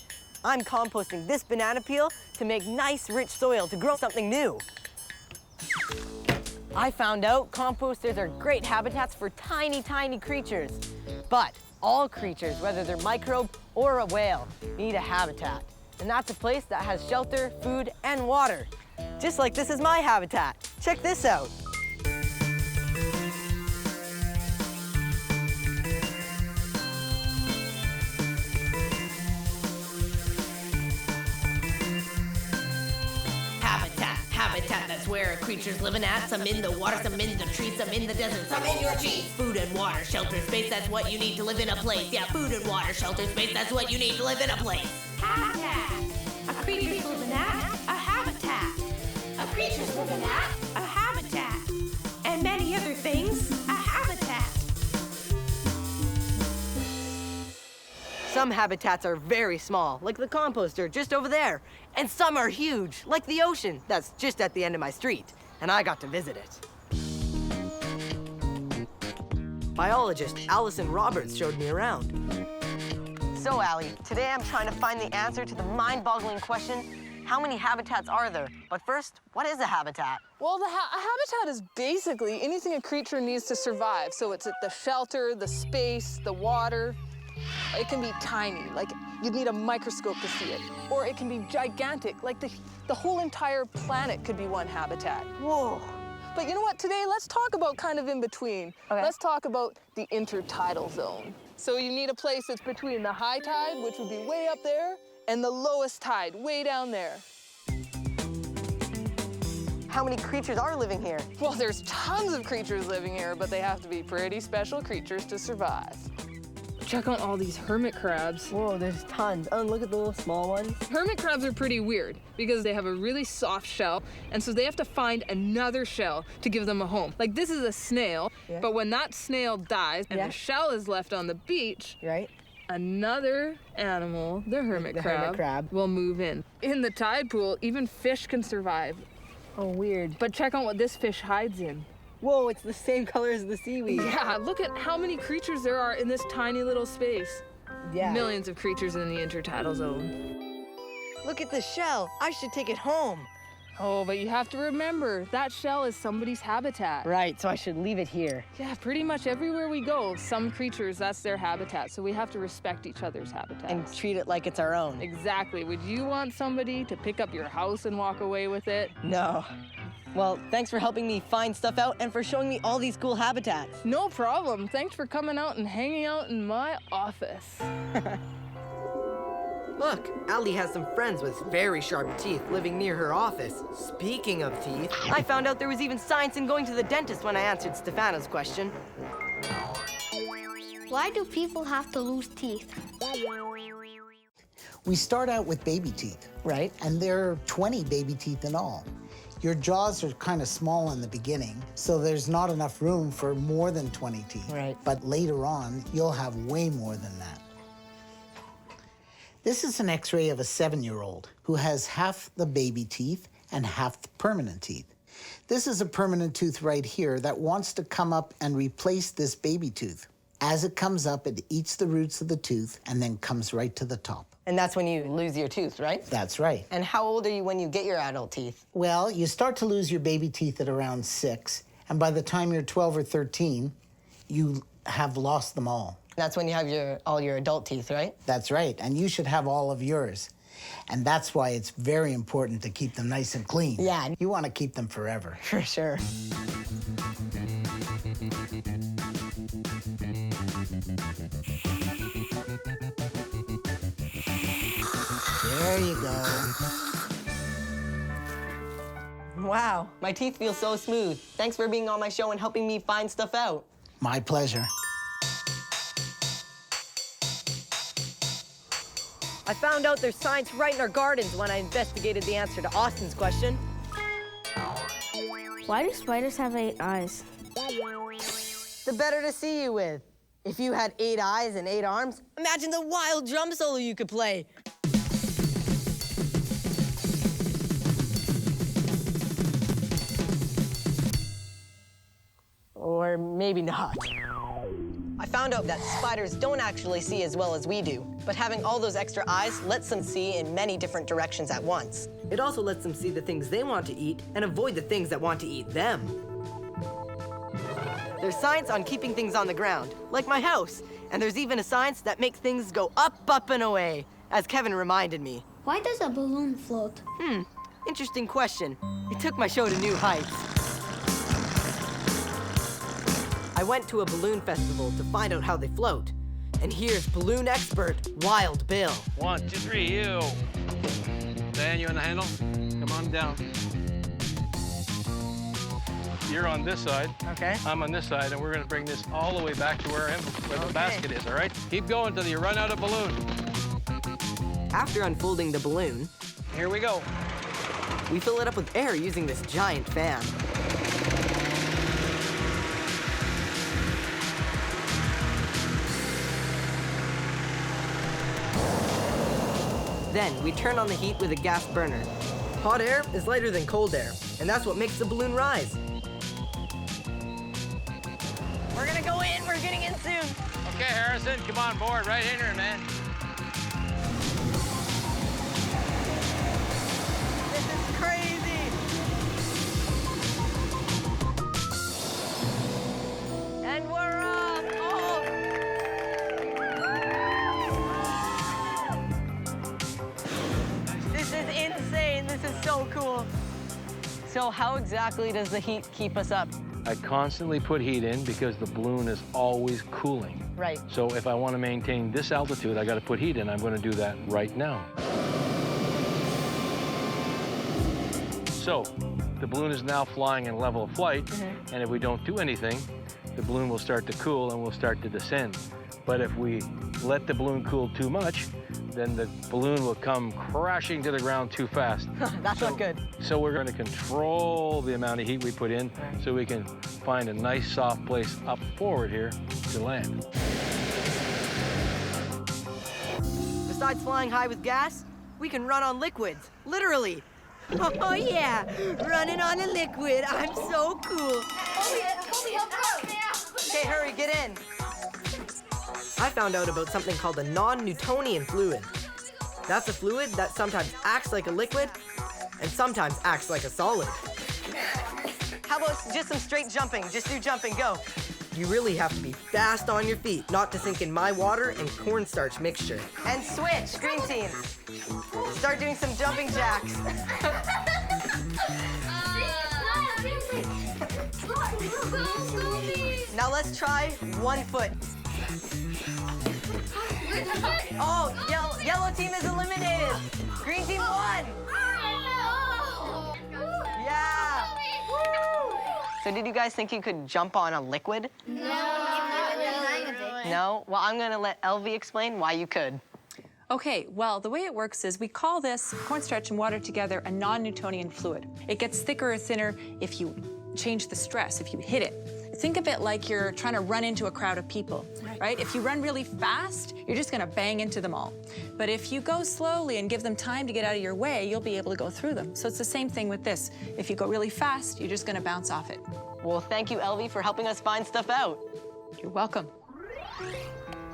I'm composting this banana peel to make nice, rich soil to grow something new. I found out composters are great habitats for tiny, tiny creatures. But all creatures, whether they're microbe or a whale, need a habitat. And that's a place that has shelter, food, and water. Just like this is my habitat. Check this out. Habitat, that's where a creature's living at. Some in the water, some in the trees, some in the desert, some in your jeans. Food and water, shelter, space, that's what you need to live in a place. Yeah, food and water, shelter, space, that's what you need to live in a place. Habitat. A creature's living at a habitat. A creature's living at a habitat. And many other things, a habitat. Some habitats are very small, like the composter just over there. And some are huge, like the ocean that's just at the end of my street. And I got to visit it. Biologist Allison Roberts showed me around. So, Allie, today I'm trying to find the answer to the mind-boggling question, how many habitats are there? But first, what is a habitat? Well, a habitat is basically anything a creature needs to survive. So it's the shelter, the space, the water. It can be tiny, like you'd need a microscope to see it. Or it can be gigantic, like the whole entire planet could be one habitat. Whoa. But you know what, today let's talk about kind of in between. Okay. Let's talk about the intertidal zone. So you need a place that's between the high tide, which would be way up there, and the lowest tide, way down there. How many creatures are living here? Well, there's tons of creatures living here, but they have to be pretty special creatures to survive. Check out all these hermit crabs. Whoa, there's tons. Oh, and look at the little small ones. Hermit crabs are pretty weird because they have a really soft shell, and so they have to find another shell to give them a home. Like this is a snail, but when that snail dies and the shell is left on the beach, another animal, the hermit crab, will move in. In the tide pool, even fish can survive. Oh, weird. But check out what this fish hides in. Whoa, it's the same color as the seaweed. Yeah, look at how many creatures there are in this tiny little space. Yeah. Millions of creatures in the intertidal zone. Look at the shell. I should take it home. Oh, but you have to remember, that shell is somebody's habitat. Right, so I should leave it here. Yeah, pretty much everywhere we go, some creatures, that's their habitat. So we have to respect each other's habitats. And treat it like it's our own. Exactly. Would you want somebody to pick up your house and walk away with it? No. Well, thanks for helping me find stuff out and for showing me all these cool habitats. No problem. Thanks for coming out and hanging out in my office. Look, Allie has some friends with very sharp teeth living near her office. Speaking of teeth, I found out there was even science in going to the dentist when I answered Stefano's question. Why do people have to lose teeth? We start out with baby teeth. Right. And there are 20 baby teeth in all. Your jaws are kind of small in the beginning, so there's not enough room for more than 20 teeth. Right. But later on, you'll have way more than that. This is an X-ray of a 7-year-old who has half the baby teeth and half the permanent teeth. This is a permanent tooth right here that wants to come up and replace this baby tooth. As it comes up, it eats the roots of the tooth and then comes right to the top. And that's when you lose your tooth, right? That's right. And how old are you when you get your adult teeth? Well, you start to lose your baby teeth at around 6, and by the time you're 12 or 13, you have lost them all. That's when you have all your adult teeth, right? That's right, and you should have all of yours. And that's why it's very important to keep them nice and clean. Yeah. You want to keep them forever. For sure. There you go. Wow, my teeth feel so smooth. Thanks for being on my show and helping me find stuff out. My pleasure. I found out there's science right in our gardens when I investigated the answer to Austin's question. Why do spiders have 8 eyes? The better to see you with. If you had 8 eyes and 8 arms, imagine the wild drum solo you could play. Or maybe not. I found out that spiders don't actually see as well as we do, but having all those extra eyes lets them see in many different directions at once. it also lets them see the things they want to eat and avoid the things that want to eat them. There's science on keeping things on the ground, like my house. And there's even a science that makes things go up, up, and away, as Kevin reminded me. Why does a balloon float? Interesting question. It took my show to new heights. I went to a balloon festival to find out how they float. And here's balloon expert, Wild Bill. 1, 2, 3, you. Dan, you on the handle? Come on down. You're on this side. Okay. I'm on this side, and we're gonna bring this all the way back to where the basket is, all right? Keep going till you run out of balloon. After unfolding the balloon, here we go. We fill it up with air using this giant fan. Then we turn on the heat with a gas burner. Hot air is lighter than cold air, and that's what makes the balloon rise. We're gonna go in, we're getting in soon. Okay, Harrison, come on board, right in here, man. So how exactly does the heat keep us up? I constantly put heat in because the balloon is always cooling. Right. So if I want to maintain this altitude, I got to put heat in. I'm going to do that right now. So the balloon is now flying in level of flight, and if we don't do anything, the balloon will start to cool and will start to descend. But if we let the balloon cool too much, then the balloon will come crashing to the ground too fast. That's not good. So we're going to control the amount of heat we put in so we can find a nice soft place up forward here to land. Besides flying high with gas, we can run on liquids, literally. Oh yeah, running on a liquid. I'm so cool. Okay, hurry, get in. I found out about something called a non-Newtonian fluid. That's a fluid that sometimes acts like a liquid and sometimes acts like a solid. How about just some straight jumping? Just do jumping, go. You really have to be fast on your feet not to sink in my water and cornstarch mixture. And switch, green team. Start doing some jumping jacks. Now let's try 1 foot. Oh, yellow team is eliminated. Green team won. Yeah. So did you guys think you could jump on a liquid? No? Well, I'm gonna let Elvie explain why you could. Okay, well, the way it works is we call this cornstarch and water together a non-Newtonian fluid. It gets thicker or thinner if you change the stress, if you hit it. Think of it like you're trying to run into a crowd of people, right? If you run really fast, you're just gonna bang into them all. But if you go slowly and give them time to get out of your way, you'll be able to go through them. So it's the same thing with this. If you go really fast, you're just gonna bounce off it. Well, thank you, Elvie, for helping us find stuff out. You're welcome.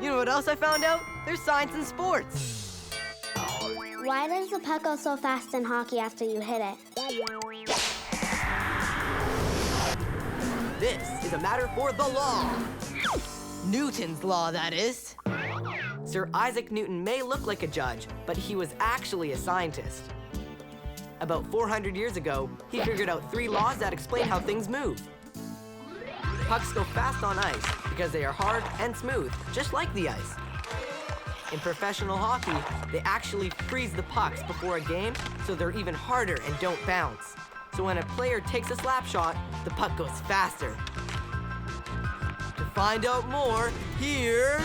You know what else I found out? There's science in sports. Why does the puck go so fast in hockey after you hit it? This is a matter for the law. Newton's law, that is. Sir Isaac Newton may look like a judge, but he was actually a scientist. About 400 years ago, he figured out 3 laws that explain how things move. Pucks go fast on ice because they are hard and smooth, just like the ice. In professional hockey, they actually freeze the pucks before a game so they're even harder and don't bounce. So when a player takes a slap shot, the puck goes faster. To find out more, here's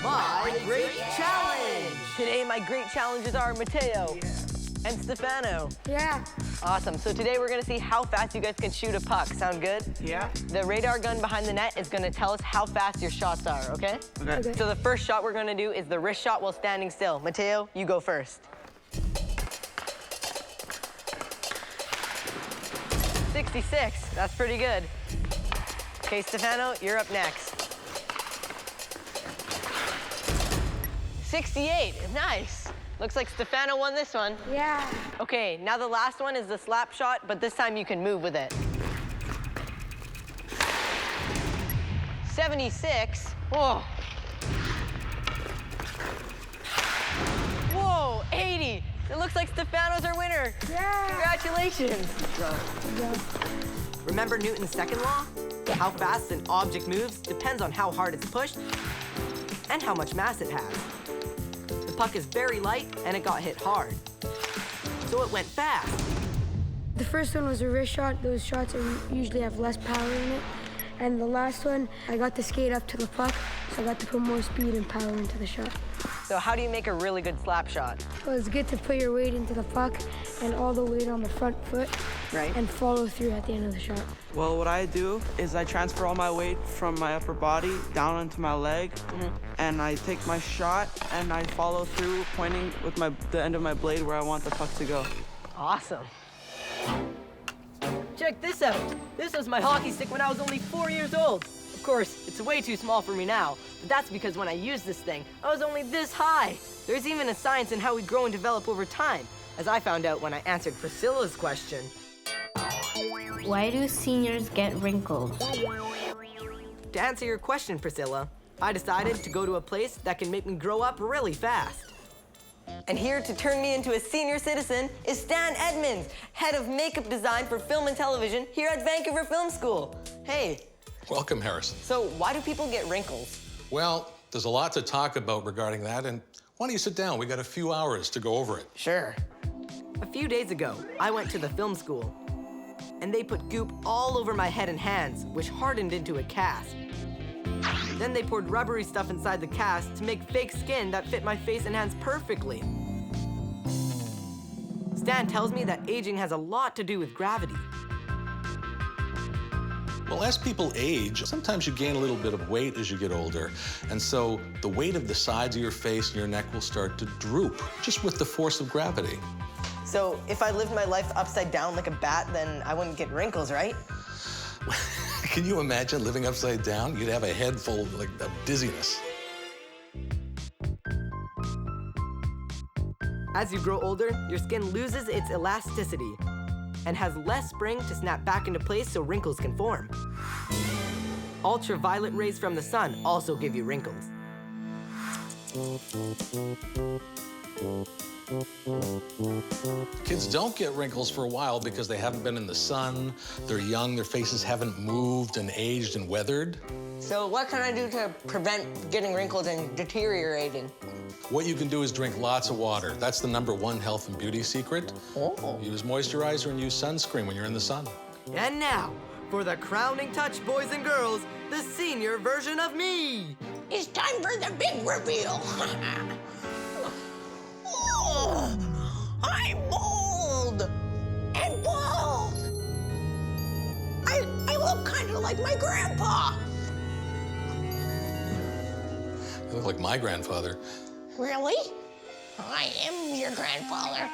my great challenge! Today, my great challenges are Mateo and Stefano. Yeah. Awesome. So today we're gonna see how fast you guys can shoot a puck. Sound good? Yeah. The radar gun behind the net is gonna tell us how fast your shots are, okay? Okay. So the first shot we're gonna do is the wrist shot while standing still. Mateo, you go first. 66, that's pretty good. Okay, Stefano, you're up next. 68, nice. Looks like Stefano won this one. Yeah. Okay, now the last one is the slap shot, but this time you can move with it. 76, whoa. Whoa, 80. It looks like Stefano's our winner. Yeah. Congratulations. Remember Newton's second law? How fast an object moves depends on how hard it's pushed and how much mass it has. The puck is very light and it got hit hard, so it went fast. The first one was a wrist shot. Those shots usually have less power in it. And the last one, I got to skate up to the puck, so I got to put more speed and power into the shot. So how do you make a really good slap shot? Well, it's good to put your weight into the puck and all the weight on the front foot, right, and follow through at the end of the shot. Well, what I do is I transfer all my weight from my upper body down into my leg, and I take my shot and I follow through, pointing with the end of my blade where I want the puck to go. Awesome. Check this out. This was my hockey stick when I was only 4 years old. Of course, it's way too small for me now, but that's because when I used this thing, I was only this high. There's even a science in how we grow and develop over time, as I found out when I answered Priscilla's question. Why do seniors get wrinkles? To answer your question, Priscilla, I decided to go to a place that can make me grow up really fast. And here to turn me into a senior citizen is Stan Edmonds, head of makeup design for film and television here at Vancouver Film School. Hey. Welcome, Harrison. So why do people get wrinkles? Well, there's a lot to talk about regarding that, and why don't you sit down? We got a few hours to go over it. Sure. A few days ago, I went to the film school, and they put goop all over my head and hands, which hardened into a cast. Then they poured rubbery stuff inside the cast to make fake skin that fit my face and hands perfectly. Stan tells me that aging has a lot to do with gravity. Well, as people age, sometimes you gain a little bit of weight as you get older, and so the weight of the sides of your face and your neck will start to droop, just with the force of gravity. So if I lived my life upside down like a bat, then I wouldn't get wrinkles, right? Can you imagine living upside down? You'd have a head full of dizziness. As you grow older, your skin loses its elasticity and has less spring to snap back into place so wrinkles can form. Ultraviolet rays from the sun also give you wrinkles. Kids don't get wrinkles for a while because they haven't been in the sun, they're young, their faces haven't moved and aged and weathered. So what can I do to prevent getting wrinkles and deteriorating? What you can do is drink lots of water. That's the #1 health and beauty secret. Oh. Use moisturizer and use sunscreen when you're in the sun. And now, for the crowning touch, boys and girls, the senior version of me. It's time for the big reveal. Oh, I'm bald and bald. I look kind of like my grandpa. You look like my grandfather. Really? I am your grandfather.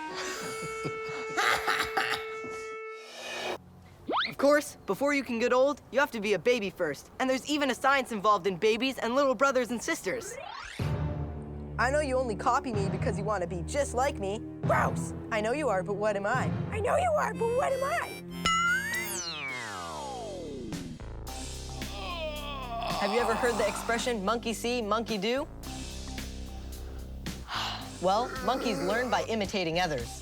Of course, before you can get old, you have to be a baby first. And there's even a science involved in babies and little brothers and sisters. I know you only copy me because you want to be just like me. Gross! I know you are, but what am I? I know you are, but what am I? Have you ever heard the expression monkey see, monkey do? Well, monkeys learn by imitating others.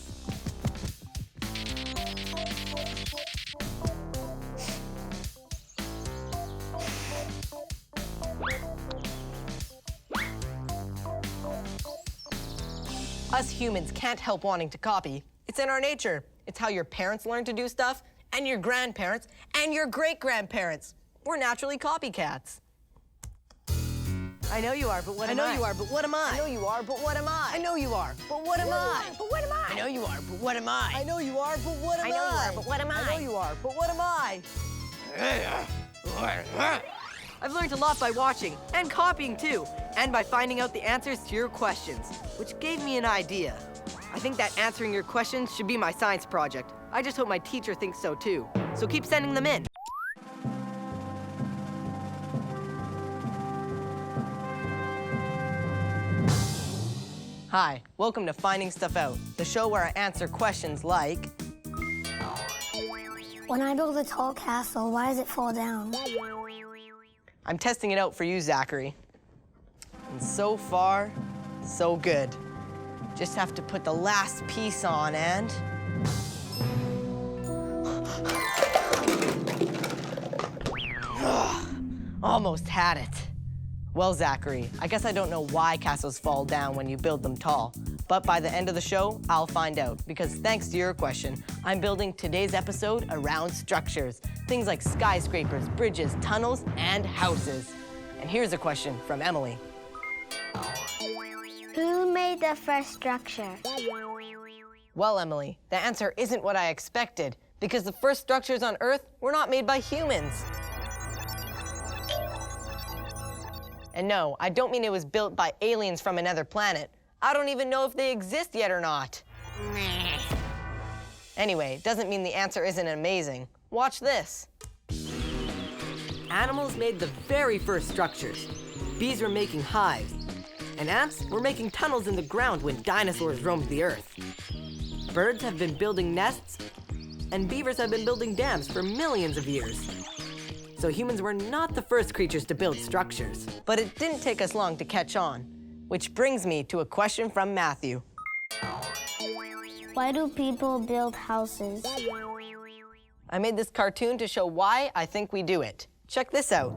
Us humans can't help wanting to copy. It's in our nature. It's how your parents learn to do stuff, and your grandparents, and your great-grandparents. We're naturally copycats. I know you are, but what am I? I know you are, but what am I? I know you are, but what am I? I know you are, but what am I? But what am I? I know you are, but what am I? I know you are, but what am I? I know you are, but what am I? I know you are, but what am I? I've learned a lot by watching, and copying too, and by finding out the answers to your questions, which gave me an idea. I think that answering your questions should be my science project. I just hope my teacher thinks so too. So keep sending them in. Hi, welcome to Finding Stuff Out, the show where I answer questions like... When I build a tall castle, why does it fall down? I'm testing it out for you, Zachary. And so far, so good. Just have to put the last piece on and... Almost had it. Well, Zachary, I guess I don't know why castles fall down when you build them tall. But by the end of the show, I'll find out. Because thanks to your question, I'm building today's episode around structures. Things like skyscrapers, bridges, tunnels, and houses. And here's a question from Emily. Who made the first structure? Well, Emily, the answer isn't what I expected. Because the first structures on Earth were not made by humans. And no, I don't mean it was built by aliens from another planet. I don't even know if they exist yet or not. Anyway, it doesn't mean the answer isn't amazing. Watch this. Animals made the very first structures. Bees were making hives. And ants were making tunnels in the ground when dinosaurs roamed the earth. Birds have been building nests, and beavers have been building dams for millions of years. So humans were not the first creatures to build structures. But it didn't take us long to catch on. Which brings me to a question from Matthew. Why do people build houses? I made this cartoon to show why I think we do it. Check this out.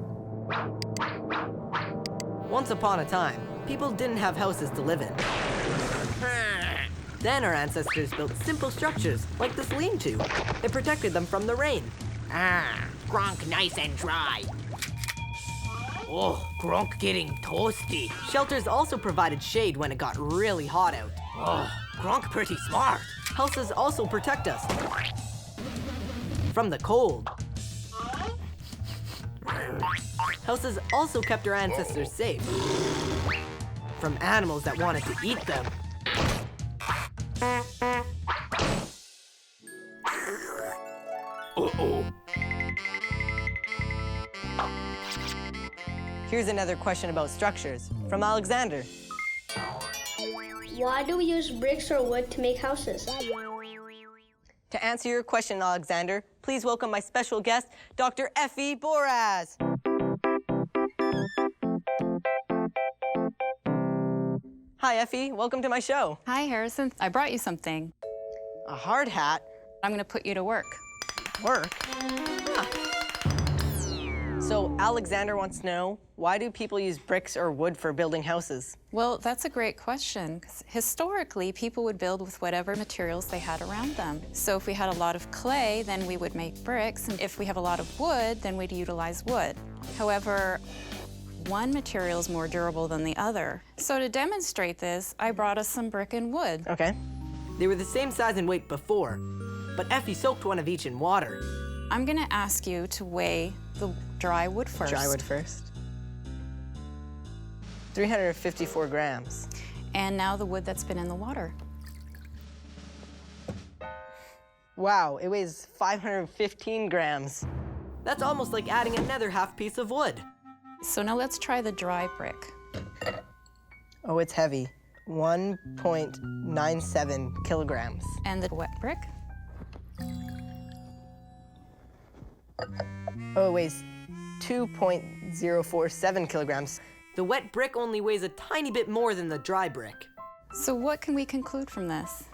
Once upon a time, people didn't have houses to live in. Then our ancestors built simple structures like this lean-to. It protected them from the rain. Gronk nice and dry. Oh, Gronk getting toasty. Shelters also provided shade when it got really hot out. Oh, Gronk pretty smart. Houses also protect us from the cold. Houses also kept our ancestors safe from animals that wanted to eat them. Uh-oh. Here's another question about structures from Alexander. Why do we use bricks or wood to make houses? To answer your question, Alexander, please welcome my special guest, Dr. Effie Boraz. Hi, Effie. Welcome to my show. Hi, Harrison. I brought you something. A hard hat? I'm going to put you to work. Work? Huh. So Alexander wants to know, why do people use bricks or wood for building houses? Well, that's a great question. 'Cause historically, people would build with whatever materials they had around them. So if we had a lot of clay, then we would make bricks. And if we have a lot of wood, then we'd utilize wood. However, one material is more durable than the other. So to demonstrate this, I brought us some brick and wood. Okay. They were the same size and weight before, but Effie soaked one of each in water. I'm gonna ask you to weigh the dry wood first. Dry wood first. 354 grams. And now the wood that's been in the water. Wow, it weighs 515 grams. That's almost like adding another half piece of wood. So now let's try the dry brick. Oh, it's heavy. 1.97 kilograms. And the wet brick? Oh, it weighs 2.047 kilograms. The wet brick only weighs a tiny bit more than the dry brick. So what can we conclude from this?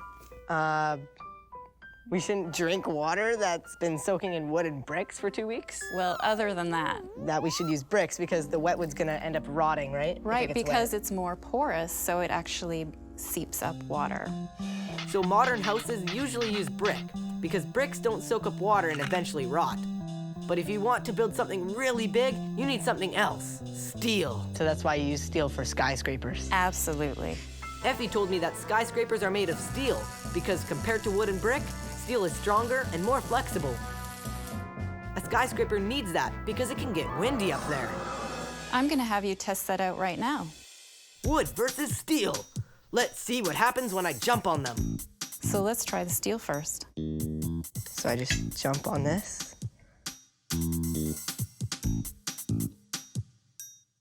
We shouldn't drink water that's been soaking in wood and bricks for 2 weeks? Well, other than that. That we should use bricks because the wet wood's gonna end up rotting, right? Right, because it's more porous, so it actually seeps up water. So modern houses usually use brick because bricks don't soak up water and eventually rot. But if you want to build something really big, you need something else, steel. So that's why you use steel for skyscrapers. Absolutely. Effie told me that skyscrapers are made of steel because compared to wood and brick, steel is stronger and more flexible. A skyscraper needs that because it can get windy up there. I'm gonna have you test that out right now. Wood versus steel. Let's see what happens when I jump on them. So let's try the steel first. So I just jump on this.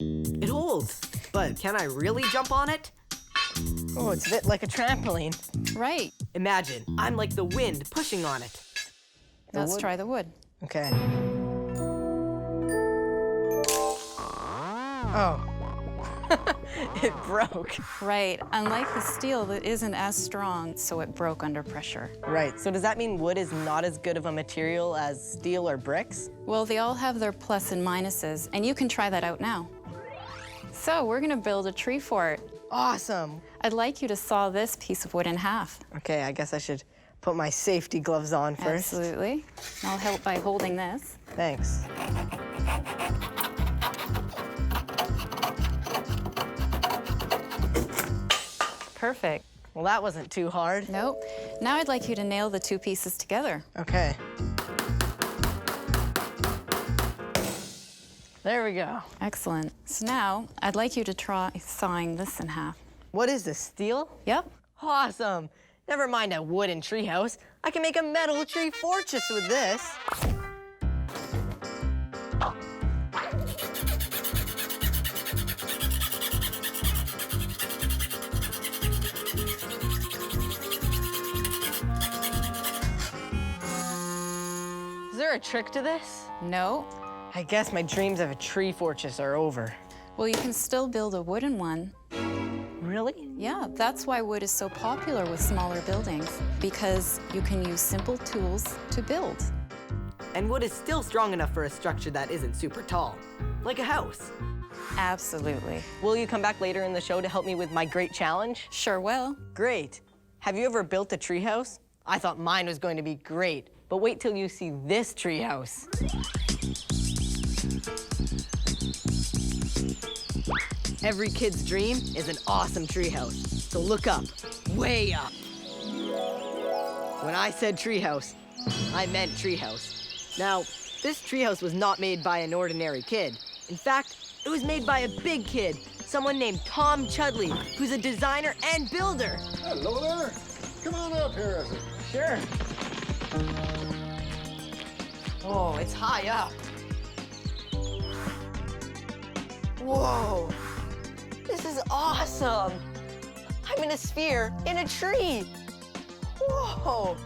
It holds, but can I really jump on it? Oh, it's a bit like a trampoline. Right. Imagine, I'm like the wind pushing on it. Let's try the wood. Okay. Oh. It broke. Right. Unlike the steel, that isn't as strong, so it broke under pressure. Right. So does that mean wood is not as good of a material as steel or bricks? Well, they all have their plus and minuses, and you can try that out now. So we're gonna build a tree fort. Awesome. I'd like you to saw this piece of wood in half. Okay, I guess I should put my safety gloves on first. Absolutely. I'll help by holding this. Thanks. Perfect. Well, that wasn't too hard. Nope. Now I'd like you to nail the two pieces together. Okay. There we go. Excellent. So now I'd like you to try sawing this in half. What is this, steel? Yep. Awesome. Never mind a wooden treehouse. I can make a metal tree fortress with this. Is there a trick to this? No. I guess my dreams of a tree fortress are over. Well, you can still build a wooden one. really? Yeah, that's why wood is so popular with smaller buildings, because you can use simple tools to build. And wood is still strong enough for a structure that isn't super tall, like a house. Absolutely. Will you come back later in the show to help me with my great challenge? Sure will. Great. Have you ever built a treehouse? I thought mine was going to be great, but wait till you see this treehouse. Every kid's dream is an awesome treehouse, so look up, way up. When I said treehouse, I meant treehouse. Now, this treehouse was not made by an ordinary kid. In fact, it was made by a big kid, someone named Tom Chudley, who's a designer and builder. Hello there. Come on up, Harrison. Sure. Oh, it's high up. Whoa, this is awesome. I'm in a sphere in a tree. Whoa.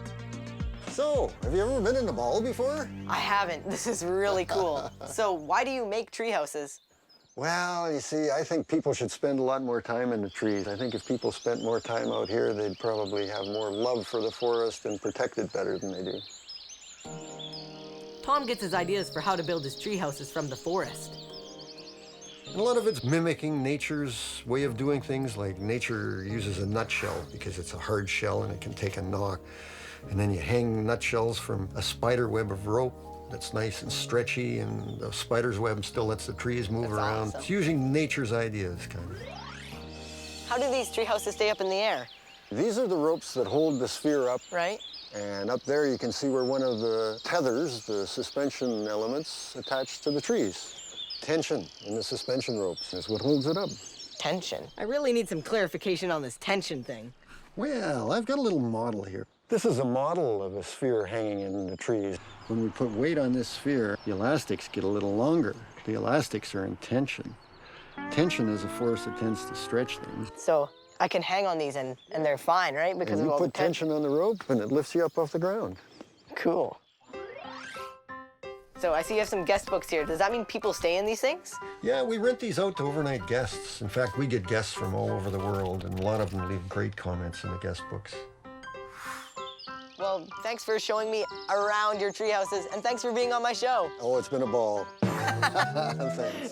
So, have you ever been in a ball before? I haven't. This is really cool. So why do you make tree houses? Well, you see, I think people should spend a lot more time in the trees. I think if people spent more time out here, they'd probably have more love for the forest and protect it better than they do. Tom gets his ideas for how to build his tree houses from the forest. And a lot of it's mimicking nature's way of doing things, like nature uses a nutshell because it's a hard shell and it can take a knock. And then you hang nutshells from a spider web of rope that's nice and stretchy, and the spider's web still lets the trees move around. Awesome. It's using nature's ideas, kind of. How do these tree houses stay up in the air? These are the ropes that hold the sphere up. Right. And up there you can see where one of the tethers, the suspension elements, attached to the trees. Tension in the suspension ropes is what holds it up. Tension? I really need some clarification on this tension thing. Well, I've got a little model here. This is a model of a sphere hanging in the trees. When we put weight on this sphere, the elastics get a little longer. The elastics are in tension. Tension is a force that tends to stretch things. So I can hang on these and they're fine, right? Because And of you all put the tension on the rope and it lifts you up off the ground. Cool. So I see you have some guest books here. Does that mean people stay in these things? Yeah, we rent these out to overnight guests. In fact, we get guests from all over the world, and a lot of them leave great comments in the guest books. Well, thanks for showing me around your tree houses, and thanks for being on my show. Oh, it's been a ball. Thanks.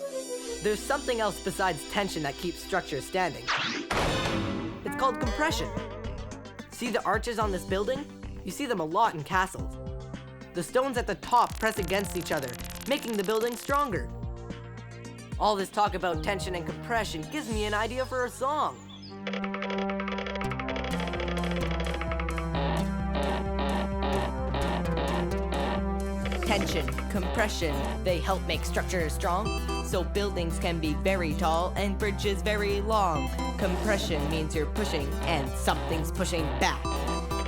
There's something else besides tension that keeps structures standing. It's called compression. See the arches on this building? You see them a lot in castles. The stones at the top press against each other, making the building stronger. All this talk about tension and compression gives me an idea for a song. Tension, compression, they help make structures strong. So buildings can be very tall and bridges very long. Compression means you're pushing and something's pushing back.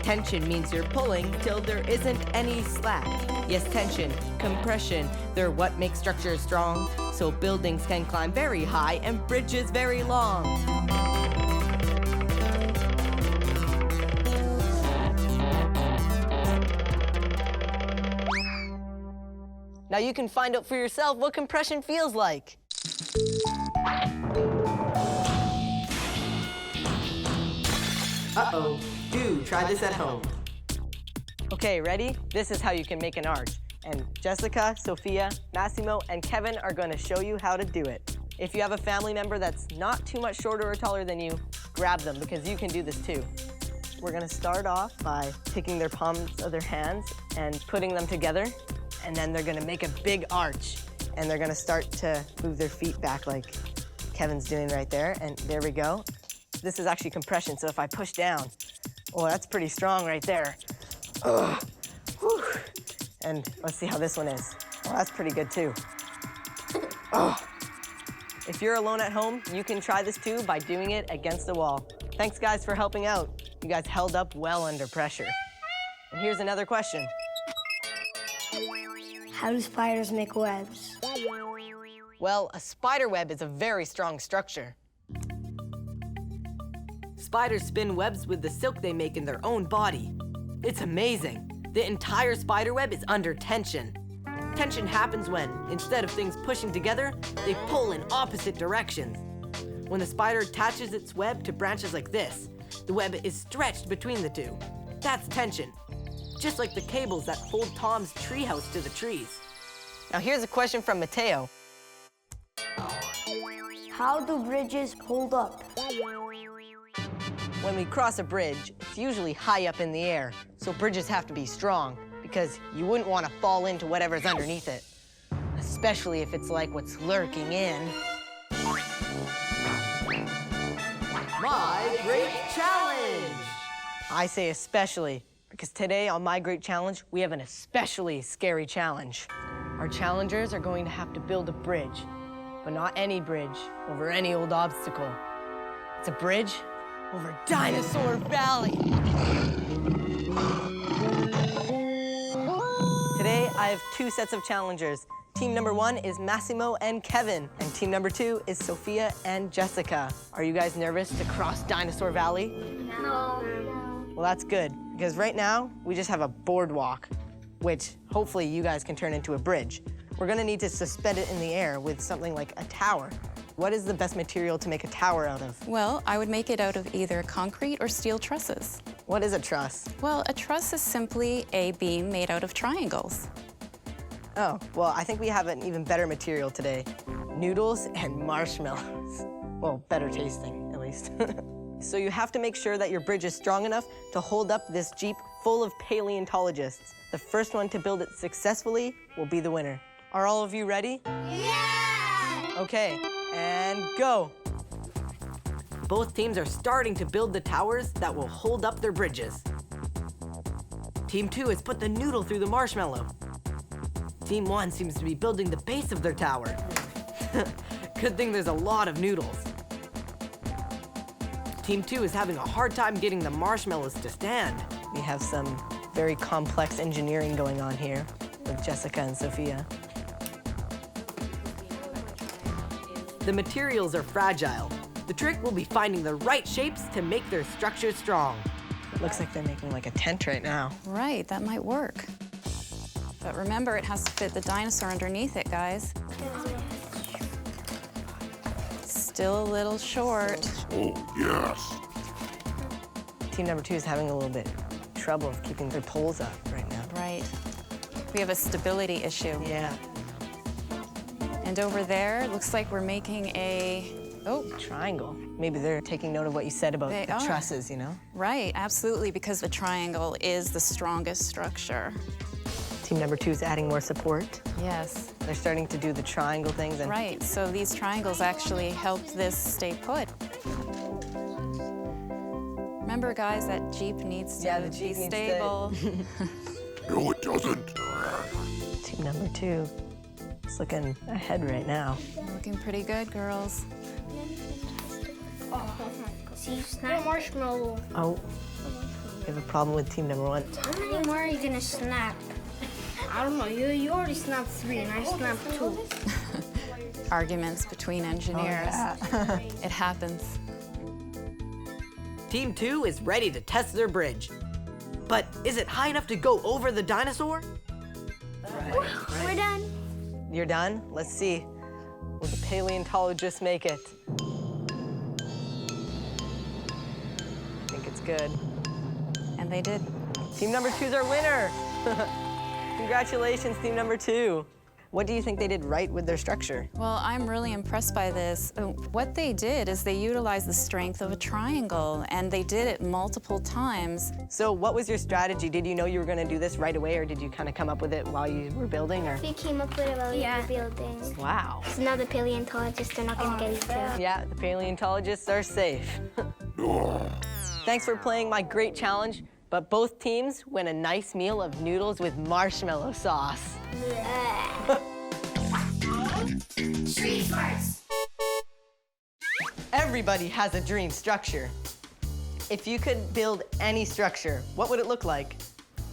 Tension means you're pulling till there isn't any slack. Yes, tension, compression, they're what makes structures strong. So buildings can climb very high and bridges very long. Now you can find out for yourself what compression feels like. Uh-oh, do try this at home. Okay, ready? This is how you can make an arch. And Jessica, Sophia, Massimo, and Kevin are going to show you how to do it. If you have a family member that's not too much shorter or taller than you, grab them because you can do this too. We're going to start off by taking their palms of their hands and putting them together. And then they're going to make a big arch. And they're going to start to move their feet back like Kevin's doing right there. And there we go. This is actually compression, so if I push down, oh, that's pretty strong right there. Ugh. Whew. And let's see how this one is. Oh, that's pretty good too. Oh. If you're alone at home, you can try this too by doing it against the wall. Thanks guys for helping out. You guys held up well under pressure. And here's another question. How do spiders make webs? Well, a spider web is a very strong structure. Spiders spin webs with the silk they make in their own body. It's amazing. The entire spider web is under tension. Tension happens when, instead of things pushing together, they pull in opposite directions. When the spider attaches its web to branches like this, the web is stretched between the two. That's tension, just like the cables that hold Tom's treehouse to the trees. Now here's a question from Mateo. How do bridges hold up? When we cross a bridge, it's usually high up in the air, so bridges have to be strong because you wouldn't want to fall into whatever's underneath it, especially if it's like what's lurking in. My Great Challenge! I say especially because today on My Great Challenge, we have an especially scary challenge. Our challengers are going to have to build a bridge, but not any bridge over any old obstacle. It's a bridge over Dinosaur Valley. Today, I have two sets of challengers. Team number 1 is Massimo and Kevin, and team number 2 is Sophia and Jessica. Are you guys nervous to cross Dinosaur Valley? No. Well, that's good, because right now, we just have a boardwalk, which hopefully you guys can turn into a bridge. We're gonna need to suspend it in the air with something like a tower. What is the best material to make a tower out of? Well, I would make it out of either concrete or steel trusses. What is a truss? Well, a truss is simply a beam made out of triangles. Oh, well, I think we have an even better material today. Noodles and marshmallows. Well, better tasting, at least. So you have to make sure that your bridge is strong enough to hold up this Jeep full of paleontologists. The first one to build it successfully will be the winner. Are all of you ready? Yeah! Okay, and go. Both teams are starting to build the towers that will hold up their bridges. Team 2 has put the noodle through the marshmallow. Team 1 seems to be building the base of their tower. Good thing there's a lot of noodles. Team 2 is having a hard time getting the marshmallows to stand. We have some very complex engineering going on here with Jessica and Sophia. The materials are fragile. The trick will be finding the right shapes to make their structure strong. Looks like they're making like a tent right now. Right, that might work. But remember, it has to fit the dinosaur underneath it, guys. Still a little short. Oh, yes. Team number 2 is having a little bit trouble of keeping their poles up right now. Right. We have a stability issue. Yeah. And over there, looks like we're making a, triangle. Maybe they're taking note of what you said about They the are. trusses, you know? Right, absolutely, because the triangle is the strongest structure. Team number 2 is adding more support. Yes. They're starting to do the triangle things. And Right, so these triangles actually help this stay put. Remember, guys, that Jeep needs to be stable. No, it doesn't. Team number 2 is looking ahead right now. Looking pretty good, girls. See, snap marshmallow. Oh, we have a problem with team number 1. How many more are you gonna snap? I don't know. You already snapped 3 and I snapped 2. Arguments between engineers. yeah. It happens. Team 2 is ready to test their bridge. But is it high enough to go over the dinosaur? We're done. You're done? Let's see. Will the paleontologists make it? I think it's good. And they did. Team number 2's our winner. Congratulations, team number 2. What do you think they did right with their structure? Well, I'm really impressed by this. What they did is they utilized the strength of a triangle, and they did it multiple times. So what was your strategy? Did you know you were going to do this right away, or did you kind of come up with it while you were building? Or? We came up with it while we were building. Wow. So now the paleontologists are not gonna get used to it. Yeah, the paleontologists are safe. Thanks for playing My Great Challenge, but both teams win a nice meal of noodles with marshmallow sauce. Street smarts. Everybody has a dream structure. If you could build any structure, what would it look like?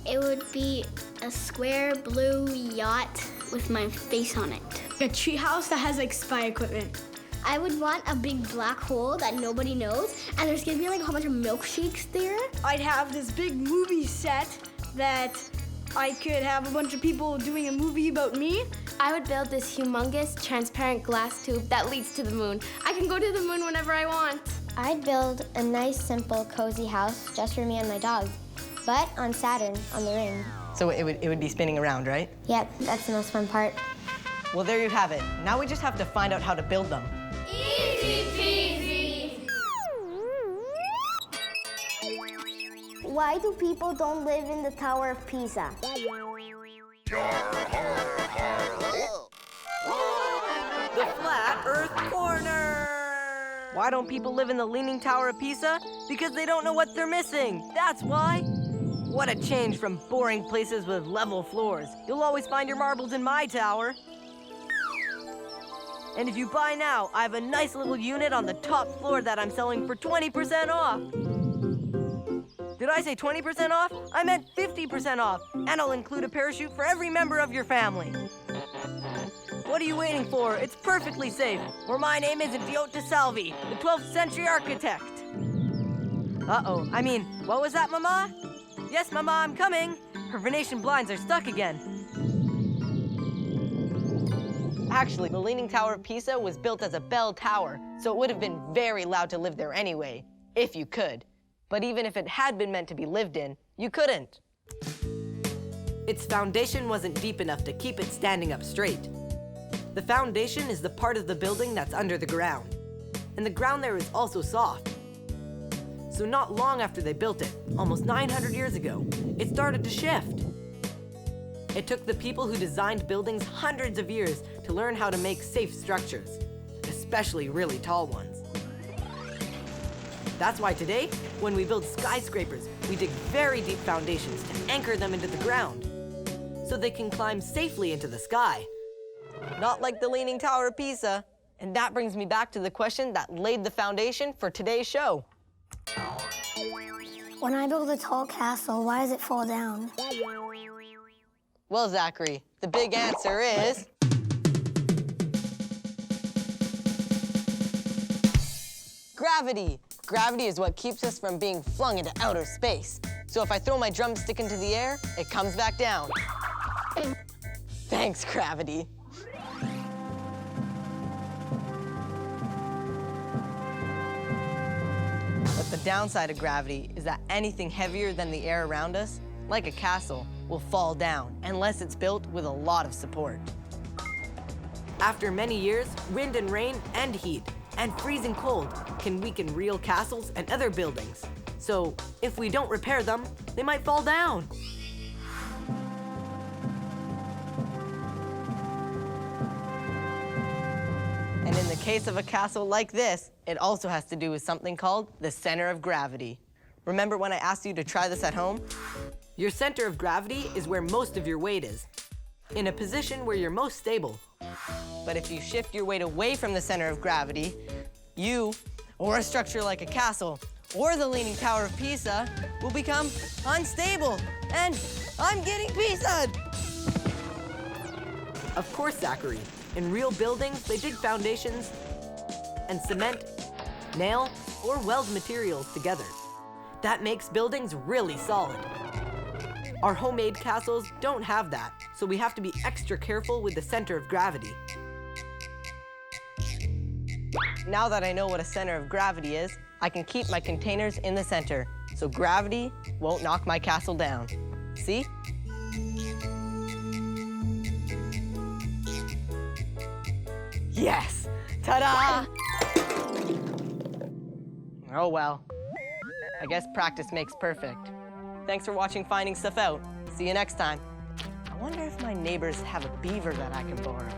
It would be a square blue yacht with my face on it. A tree house that has like spy equipment. I would want a big black hole that nobody knows, and there's gonna be like a whole bunch of milkshakes there. I'd have this big movie set that I could have a bunch of people doing a movie about me. I would build this humongous transparent glass tube that leads to the moon. I can go to the moon whenever I want. I'd build a nice, simple, cozy house just for me and my dog, but on Saturn, on the ring. So it would be spinning around, right? Yep, that's the most fun part. Well, there you have it. Now we just have to find out how to build them. Easy peasy. Why do people don't live in the Tower of Pisa? The Flat Earth Corner! Why don't people live in the Leaning Tower of Pisa? Because they don't know what they're missing. That's why. What a change from boring places with level floors. You'll always find your marbles in my tower. And if you buy now, I have a nice little unit on the top floor that I'm selling for 20% off. Did I say 20% off? I meant 50% off. And I'll include a parachute for every member of your family. What are you waiting for? It's perfectly safe. Or my name isn't Viote Salvi, the 12th century architect. Uh-oh, I mean, what was that, Mama? Yes, Mama, I'm coming. Her Venetian blinds are stuck again. Actually, the Leaning Tower of Pisa was built as a bell tower, so it would have been very loud to live there anyway, if you could. But even if it had been meant to be lived in, you couldn't. Its foundation wasn't deep enough to keep it standing up straight. The foundation is the part of the building that's under the ground. And the ground there is also soft. So not long after they built it, almost 900 years ago, it started to shift. It took the people who designed buildings hundreds of years to learn how to make safe structures, especially really tall ones. That's why today, when we build skyscrapers, we dig very deep foundations to anchor them into the ground, so they can climb safely into the sky. Not like the Leaning Tower of Pisa. And that brings me back to the question that laid the foundation for today's show. When I build a tall castle, why does it fall down? Well, Zachary, the big answer is... gravity. Gravity is what keeps us from being flung into outer space. So if I throw my drumstick into the air, it comes back down. Thanks, gravity. But the downside of gravity is that anything heavier than the air around us, like a castle, will fall down unless it's built with a lot of support. After many years, wind and rain and heat and freezing cold can weaken real castles and other buildings. So if we don't repair them, they might fall down. And in the case of a castle like this, it also has to do with something called the center of gravity. Remember when I asked you to try this at home? Your center of gravity is where most of your weight is, in a position where you're most stable. But if you shift your weight away from the center of gravity, you, or a structure like a castle, or the Leaning Tower of Pisa, will become unstable. And I'm getting Pisa'd! Of course, Zachary. In real buildings, they dig foundations and cement, nail, or weld materials together. That makes buildings really solid. Our homemade castles don't have that, so we have to be extra careful with the center of gravity. Now that I know what a center of gravity is, I can keep my containers in the center, so gravity won't knock my castle down. See? Yes! Ta-da! Oh well. I guess practice makes perfect. Thanks for watching Finding Stuff Out. See you next time. I wonder if my neighbors have a beaver that I can borrow.